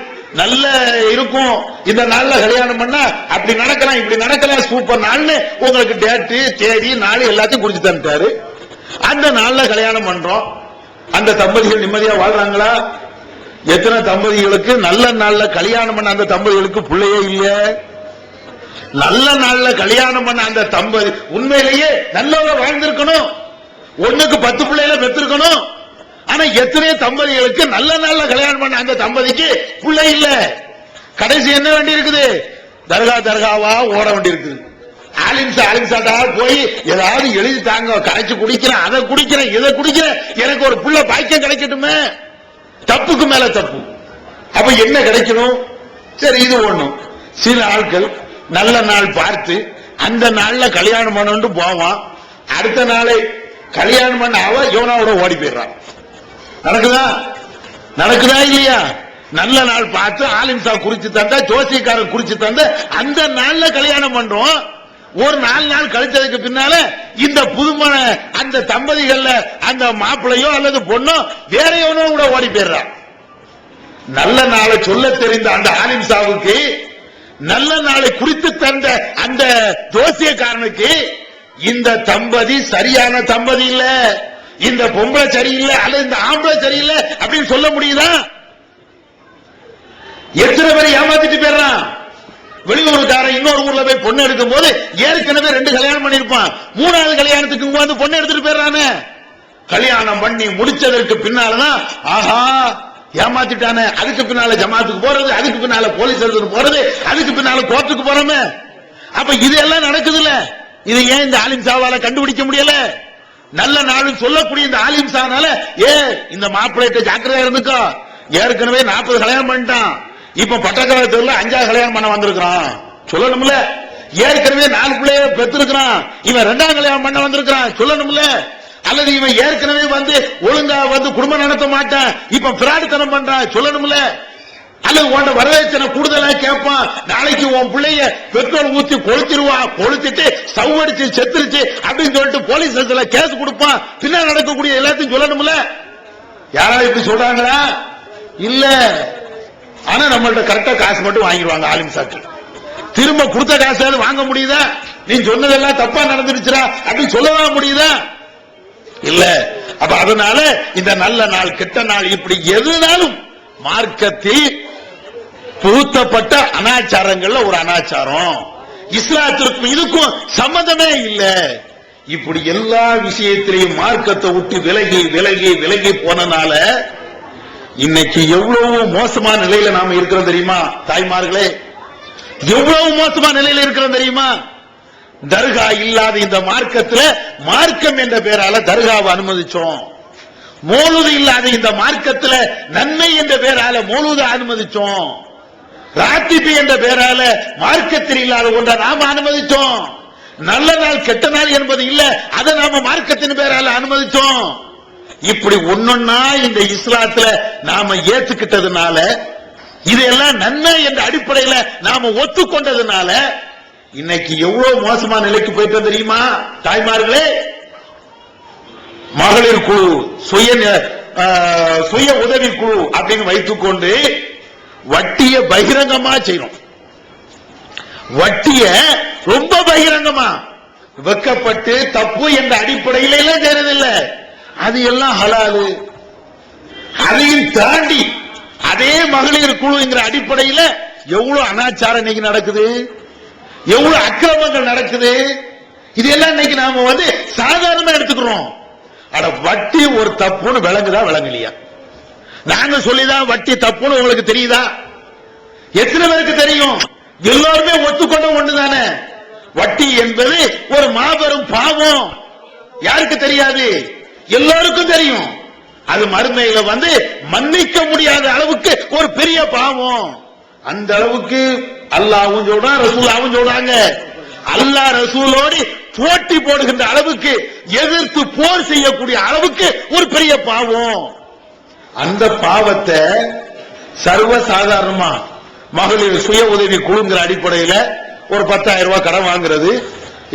நல்ல இருக்கும், இந்த நாள்ல கல்யாணம் பண்ணா அப்படி நடக்கலாம் இப்படி நடக்கலாம், சூப்பர் நாள்னு உங்களுக்கு டேட்டு தேதி நாள் எல்லாத்தையும் குறிச்சு தந்துட்டாரு. அந்த நாள்ல கல்யாணம் பண்றோம். அந்த தம்பதிகள் நிம்மதியா வாழ்றாங்களா? எத்தனை தம்பதிகளுக்கு நல்ல நாள்ல கல்யாணம் பண்ண அந்த தம்பதிகளுக்கு பிள்ளையே இல்ல. நல்ல நாள்ல கல்யாணம் பண்ண அந்த தம்பதி உண்மையிலேயே நல்லவங்க வாழ்ந்திருக்கணும், ஒண்ணுக்கு 10 பிள்ளைகளை பெற்றிருக்கணும். ஆனா எத்தனை தம்பதிகளுக்கு நல்ல நாள்ல கல்யாணம் பண்ண அந்த தம்பதிக்கு பிள்ளை இல்ல. கடைசி என்ன வேண்டி இருக்குது? தர்காவா ஓட வேண்டி இருக்குது. ஆலிம்சாட்டா போய் ஏதாவது எழுதி தாங்க, கரைச்சு குடிக்கிறேன், அதை குடிக்கிறேன், இதை குடிக்கிறேன், எனக்கு ஒரு புள்ள பாக்கியம் கிடைக்கட்டுமே. தப்புக்கு மேல தப்பு. அப்ப என்ன கிடைக்கணும்? சரி, இது ஒண்ணும். சில ஆட்கள் நல்ல நாள் பார்த்து அந்த நாள்ல கல்யாணம் பண்ணு போவான். அடுத்த நாளை கல்யாணம் பண்ண அவ யோனாவோட ஓடி போயிடுறான். நடக்குதா இல்லையா? நல்ல நாள் பார்த்து ஆலிம்சா குறிச்சு தந்த, ஜோசியக்காரன் குறிச்சு தந்த அந்த நாள்ல கல்யாணம் பண்றோம். ஒரு 4 நாள் கழிச்சதுக்கு பின்னால இந்த புதுமண அந்த தம்பதிகள்ல அந்த மாப்பிள்ளையோ அல்லது பொண்ணோ வேற எவனோ கூட ஓடி போயிடுறான். நல்ல நாளை சொல்ல தெரிந்த அந்த ஆலிம்சாவுக்கு, நல்ல நாளை குறித்து தந்த அந்த ஜோசியக்காரனுக்கு இந்த தம்பதி சரியான தம்பதி இல்ல, இந்த பொம்பளை சரியில்லை அல்லது இந்த ஆம்பளை சரியில்லை அப்படின்னு சொல்ல முடியுதா? எத்தனை பேர் ஏமாத்திட்டு போயிடுறான். வெளியூருக்காரன் இன்னொரு ஊர்ல போய் பொண்ணு எடுக்கும் போது ஏற்கனவே 2 கல்யாணம் பண்ணிருப்பான், 3வது கல்யாணத்துக்கு வந்து பொண்ணு எடுத்துட்டு போயிடுறானே. கல்யாணம் பண்ணி முடிச்சதற்கு பின்னாலதான் ஆஹா ஏமாத்திட்டானே, அதுக்கு பின்னால ஜமாத்துக்கு போறது, அதுக்கு பின்னால போலீஸ் போறது, அதுக்கு பின்னால கோர்ட்டுக்கு போறோமே. அப்ப இது எல்லாம் நடக்குதுல்ல. இது ஏன் இந்த ஆலிம்சாவால கண்டுபிடிக்க முடியல? நல்ல நாள் சொல்லக்கூடிய இந்த ஆலிம்சானால இந்த மாப்பிள்ளைட்ட ஜாக்கிரதையா இருந்துக்கோ, ஏற்கனவே 40 கல்யாணம் பண்ணிட்டான், இப்ப பட்டக்கரத்துல 5வது கல்யாணம் பண்ண வந்திருக்கான் சொல்லணும்ல. ஏற்கனவே 4 பிள்ளைய பெற்றிருக்கிறான், இவன் 2வது கல்யாணம் பண்ண வந்திருக்கான் சொல்லணும்ல. அல்லது இவன் ஏற்கனவே வந்து ஒழுங்கா வந்து குடும்பம் நடத்த மாட்டான், இப்ப பிராடுத்தனம் பண்றான் சொல்லணும்ல. அல்லது உன்ட வரவேற்சனை கூடுதலா கேட்பான், நாளைக்கு உன் பிள்ளைய பெட்ரோல் ஊத்தி கொளுத்திடுவான், கொளுத்திட்டு ஸ்டவ் அடிச்சு செத்துருச்சு அப்படின்னு சொல்லிட்டு போலீஸ் ஸ்டேஷன்ல கேஸ் கொடுப்பான், பின்னால் நடக்கக்கூடிய எல்லாத்தையும் சொல்லணும்ல. யாராவது இப்படி சொல்றாங்களா? இல்ல. ஆனா நம்மள்ட்ட கரெக்டா காசு மட்டும் வாங்கிடுவாங்க ஆலிம்சாக்கு. திரும்ப கொடுத்த காசாவது வாங்க முடியுதா? நீ சொன்னதெல்லாம் தப்பா நடந்துருச்சுடா அப்படின்னு சொல்லலாம் முடியுதா? இல்ல. அப்ப அதனால இந்த நல்ல நாள் கெட்ட நாள் இப்படி எதுனாலும் மார்க்கத்தில் புகுத்தப்பட்ட அனாச்சாரங்கள்ல ஒரு அனாச்சாரம். இஸ்லாத்திற்கும் இதுக்கும் சம்பந்தமே இல்ல. இப்படி எல்லா விஷயத்திலையும் மார்க்கத்தை விட்டு விலகி விலகி விலகி போனனால இன்னைக்கு எவ்வளவு மோசமான நிலையில நாம இருக்கிறோம் தெரியுமா? தாய்மார்களே, எவ்வளவு மோசமான நிலையில இருக்கிறோம் தெரியுமா? தர்கா இல்லாத இந்த மார்க்கத்துல மார்க்கம் என்ற பெயரால தர்காவை அனுமதிச்சோம். மௌலூது இல்லாத இந்த மார்க்கத்துல நன்மை என்ற பெயரால மௌலூதை அனுமதிச்சோம். ராத்திபி என்ற பெயரால மார்க்கத்தில் இல்லாத ஒன்றை நாம அனுமதிச்சோம். நல்ல நாள் கெட்ட நாள் என்பது இல்ல, அதை நாம மார்க்கத்தின் பெயரால அனுமதிச்சோம். இப்படி ஒன்னொன்னா இந்த இஸ்லாத்துல நாம ஏத்துக்கிட்டதுனால, இதெல்லாம் நன்மை என்ற அடிப்படையில நாம ஒத்துக்கொண்டதுனால இன்னைக்கு எவ்வளவு மோசமான நிலைக்கு போயிட்டு தெரியுமா? தாய்மார்களே, மகளிர் குழு, சுய உதவி குழு அப்படின்னு வைத்துக்கொண்டு வட்டிய பகிரங்கமா செய்யணும். வட்டிய ரொம்ப பகிரங்கமா வெக்கப்பட்டு தப்பு என்ற அடிப்படையில எல்லாம் செய்யறதில்லை. அது எல்லாம் ஹலாலு. அதையும் தாண்டி அதே மகளிர் குழுங்கிற அடிப்படையில எவ்வளவு அனாச்சாரம் இன்னைக்கு நடக்குது, எவ்வளவு அக்கிரமங்கள் நடக்குது. இதெல்லாம் இன்னைக்கு நாம வந்து சாதாரணமா எடுத்துக்கிறோம். அட வட்டி ஒரு தப்புன்னு விளங்குதா விளங்கலையா? நாங்க சொல்லிதான் வட்டி தப்புன்னு உங்களுக்கு தெரியுதா? எத்தனை பேருக்கு தெரியும்? எல்லாருமே ஒத்துக்கொண்ட ஒண்ணுதானே. வட்டி என்பது ஒரு மாபெரும் பாவம். யாருக்கு தெரியாது? எல்லாருக்கும் தெரியும். அது மறுமையில மன்னிக்க முடியாத அளவுக்கு ஒரு பெரிய பாவம். அந்த அளவுக்கு அல்லாஹ்வும் சொல்றான், ரசூலாவும் சொல்றாங்க. அல்லாஹ் ரசூலோடு போட்டி போடுகின்ற அளவுக்கு, எதிர்த்து போர் செய்யக்கூடிய அளவுக்கு ஒரு பெரிய பாவம். அந்த பாவத்தை சர்வசாதாரணமா மகளிர் சுய உதவி குழுங்கிற அடிப்படையில் ஒரு 10,000 ரூபாய் கடன் வாங்குறது,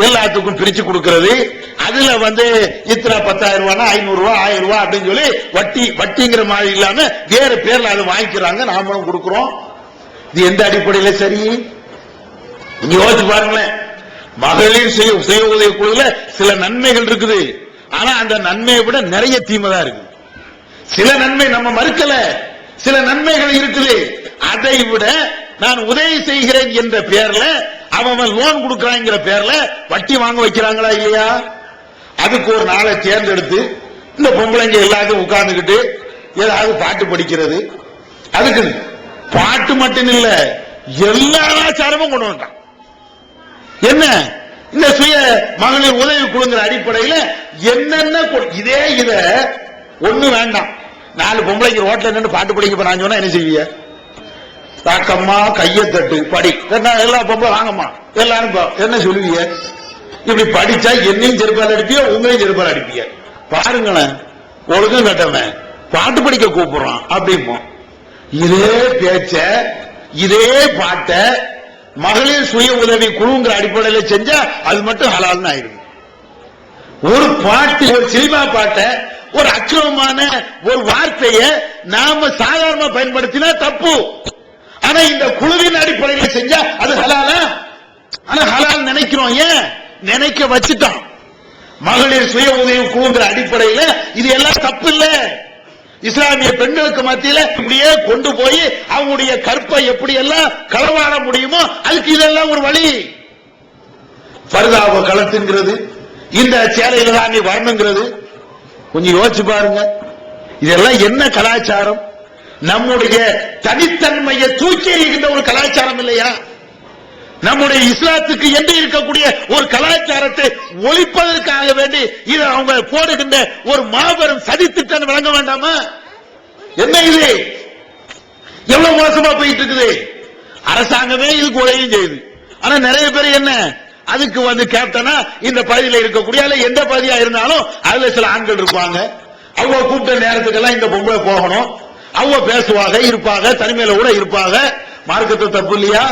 எல்லாத்துக்கும் பிரிச்சு கொடுக்கிறது, அதுல இத்தனை 10,000 ரூபாய் 500 ரூபாய் 1000 ரூபாய் அப்படின்னு சொல்லி வட்டிங்கிற மாதிரி இல்லாம வேற பேர்ல அதை வாங்கிக்கிறாங்க, நாமளும் கொடுக்கிறோம். இது எந்த அடிப்படையில் சரி? நீங்க யோசிச்சு பாருங்களேன். மகளிர் சுய உதவி குழுல சில நன்மைகள் இருக்குது, ஆனா அந்த நன்மையை விட நிறைய தீமை தான் இருக்கு. சில நன்மை நம்ம மறுக்கல, சில நன்மைகள் இருக்குது. அதை விட நான் உதவி செய்கிறேன் என்ற பேர்ல அவன் லோன் கொடுக்கறாங்கிற பேர்ல வட்டி வாங்க வைக்கிறாங்களா இல்லையா? அதுக்கு ஒரு நாளை தேர்ந்தெடுத்து இந்த பொம்பளைங்க எல்லாத்தையும் உட்கார்ந்துகிட்டு ஏதாவது பாட்டு படிக்கிறது, அதுக்கு பாட்டு மட்டும் இல்ல எல்லா ஆச்சாரமும் கொண்டு வந்தான். என்ன இந்த சுய மகளிர் உதவி குழுங்கிற அடிப்படையில் என்னென்ன இத ஒண்ணு வேண்டாம். 4 பொம்பளைக்கு ரோட்ல நின்று பாட்டு படிக்க போறான்னு சொன்னா என்ன செய்வீங்க? தாக்கம்மா கையை தட்டு படி, எல்லா பொம்பளை வாங்கம்மா எல்லாரும் என்ன சொல்லுவீங்க? இப்படி படிச்சா என்னையும் செருப்பால் அடிப்பிய, உங்களையும் செருப்பால் அடிப்பிய. பாருங்களேன், ஒழுங்கும் கட்டவன் பாட்டு படிக்க கூப்பிடுறான் அப்படிம்போம். இதே பேச்ச இதே பாட்ட மகளிர் சுய உதவி குழுங்கிற அடிப்படையில் செஞ்சா அது மட்டும் ஹலால்னு ஆயிருக்கு. ஒரு பாட்டு, ஒரு சினிமா பாட்டை, ஒரு அக்கிரமமான ஒரு வார்த்தையை நாம சாதாரண பயன்படுத்தினா தப்பு. ஆனா இந்த குழுவின் அடிப்படையில் செஞ்சா அது ஹலாலா? ஆனா ஹலால் நினைக்கிறோம். ஏன் நினைக்க வச்சுட்டான்? மகளிர் சுய உதவி குழுங்கிற அடிப்படையில் இது எல்லாம் தப்பு இல்ல. இஸ்லாமிய பெண்களுக்கு மத்தியில இப்படியே கொண்டு போய் அவங்களுடைய கற்பை எப்படி எல்லாம் களவாட முடியுமோ அதுக்கு இதெல்லாம் ஒரு வழி. பர்தாவை கலத்துங்கிறது, இந்த சேலையில தான் நீ வரணுங்கிறது, கொஞ்சம் யோசிச்சு பாருங்க. இதெல்லாம் என்ன கலாச்சாரம்? நம்முடைய தனித்தன்மையை தூக்கி எறிகின்ற ஒரு கலாச்சாரம் இல்லையா? நம்முடைய இஸ்லாத்துக்கு என்று இருக்கக்கூடிய ஒரு கலாச்சாரத்தை ஒழிப்பதற்காக வேண்டி இது அவங்க போடுகின்ற ஒரு மாபெரும் சதித்திட்டம் வழங்க வேண்டாமா? என்ன இது? எவ்வளவு மோசமா போயிட்டு இருக்குது. அரசாங்கமே இதுக்கு உதவியும் செய்யுது. ஆனா நிறைய பேர் என்ன அதுக்கு கேப்டனா இந்த பகுதியில் இருக்கக்கூடிய எந்த பகுதியா இருந்தாலும் அதுல சில ஆண்கள் இருப்பாங்க. அவங்க கூப்பிட்ட நேரத்துக்கெல்லாம் இந்த பொம்பளை போகணும், அவங்க பேசுவாங்க, இருப்பாங்க, தனிமையில கூட இருப்பாங்க. மார்க்கத்தை தப்பு இல்லையா?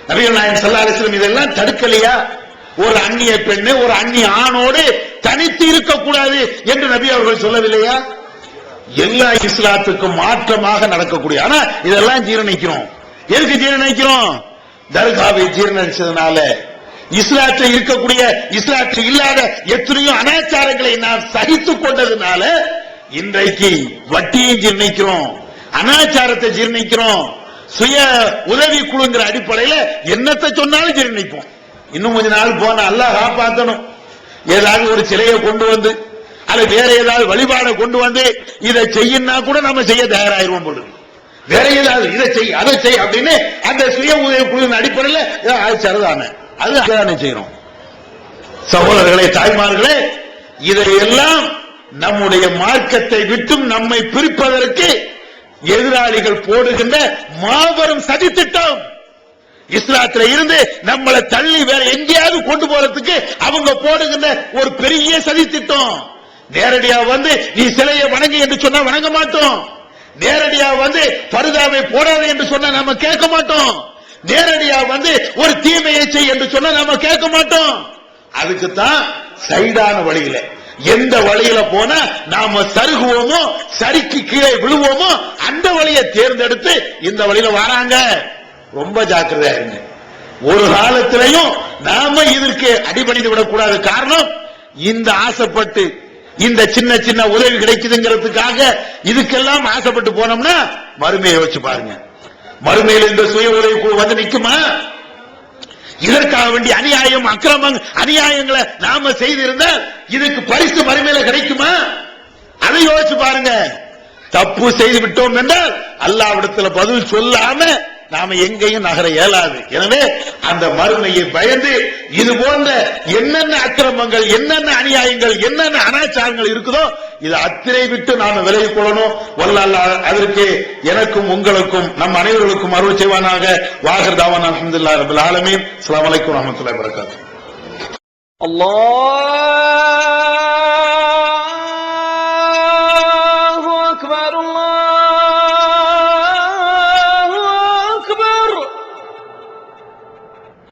நபிகள் நாயகம் ஸல்லல்லாஹு அலைஹி வஸல்லம் இதெல்லாம் தடுக்கலையா? ஒரு அந்நிய பெண்ணு ஒரு அந்நிய ஆணோடு தனித்து இருக்கக்கூடாது என்று நபி அவர்கள் சொல்லவில்லையா? எல்லா இஸ்லாத்துக்கும் மாற்றமாக நடக்கக்கூடிய, ஆனா இதெல்லாம் ஜீரணிக்கிறோம். எதுக்கு ஜீரணிக்கிறோம்? தர்காவை ஜீரணிச்சதுனால, இஸ்லாத்தில் இருக்கக்கூடிய இஸ்லாத்தில் இல்லாத எத்தனையோ அனாச்சாரங்களை நாம் சகித்துக் கொண்டதுனால இன்றைக்கு வட்டியும் ஜீரணிக்கிறோம், அனாச்சாரத்தை ஜீரணிக்கிறோம். சுய உதவி குழுங்கிற அடிப்படையில் என்னத்தை சொன்னாலும் ஜீரணிப்போம். இன்னும் கொஞ்ச நாள் போன அல்லாஹ் காப்பாற்றணும். ஏதாவது ஒரு சிலையை கொண்டு வந்து அல்ல வேற ஏதாவது வழிபாடை கொண்டு வந்து இதை செய்யினா கூட நம்ம செய்ய தயாராயிருவோம் போது. வேற ஏதாவது இதை செய் அதை செய் அப்படின்னு அந்த சுய உதவி குழுவின் அடிப்படையில் சரிதான அது அதானே செய்யறோம். சகோதரர்களே, தாய்மார்களே, இதையெல்லாம் நம்முடைய மார்க்கத்தை விட்டும் நம்மை பிரிப்பதற்கு எதிராளிகள் போடுகின்ற மாபெரும் சதித்திட்டம். இஸ்லாத்துல இருந்து நம்மளை தள்ளி வேற எங்கேயாவது கொண்டு போறதுக்கு அவங்க போடுகின்ற ஒரு பெரிய சதித்திட்டம். நேரடியா நீ சிலையை வணங்கு என்று சொன்னா வணங்க மாட்டோம். நேரடியா பர்தாவை போடாது என்று சொன்னா நம்ம கேட்க மாட்டோம். நேரடியா ஒரு தீமையை செய் என்று சொன்னா நம்ம கேட்க மாட்டோம். அதுக்குத்தான் சைடான வழியில எந்த வழியில போனா நாம சருகுவோமோ சரிக்கு கீழே விழுவோமோ அந்த வழியை தேர்ந்தெடுத்து இந்த வழியில வராங்க. ரொம்ப ஜாக்கிரதையா இருங்க. ஒரு காலத்திலையும் நாம இதற்கு அடிபணிந்து விடக்கூடாது. காரணம், இந்த ஆசைப்பட்டு இந்த சின்ன சின்ன உதவி கிடைக்குதுங்கிறதுக்காக இதுக்கெல்லாம் ஆசைப்பட்டு போனோம்னா மறுமையை வச்சு பாருங்க. மறுமையில் இந்த சுய உதவி குழு நிக்குமா? இதற்காக வேண்டிய அநியாயம் அக்கிரமம் அநியாயங்களை நாம செய்திருந்தால் இதுக்கு பரிசு மறுமையில கிடைக்குமா? அதை யோசிச்சு பாருங்க. தப்பு செய்து விட்டோம் என்றால் அல்லாஹ்விடத்தில் பதில் சொல்லாம நாம எங்கேயும் நகர இயலாது. எனவே அந்த மறுமையை பயந்து இது போன்ற என்னென்ன அக்கிரமங்கள், என்னென்ன அநியாயங்கள், என்னென்ன அனாச்சாரங்கள் இருக்குதோ இது அத்திரை விட்டு நாம விலகிக் கொள்ளணும். வல்லல்லாஹ் அதற்கு எனக்கும் உங்களுக்கும் நம் அனைவர்களுக்கும் அருள் செய்வானாக. வாஹிர் தாவானா அல்ஹம்துலில்லாஹி ரப்பில் ஆலமீன். அஸ்ஸலாமு அலைக்கும் வரஹ்மத்துல்லாஹி வபரகாத்துஹு. Allah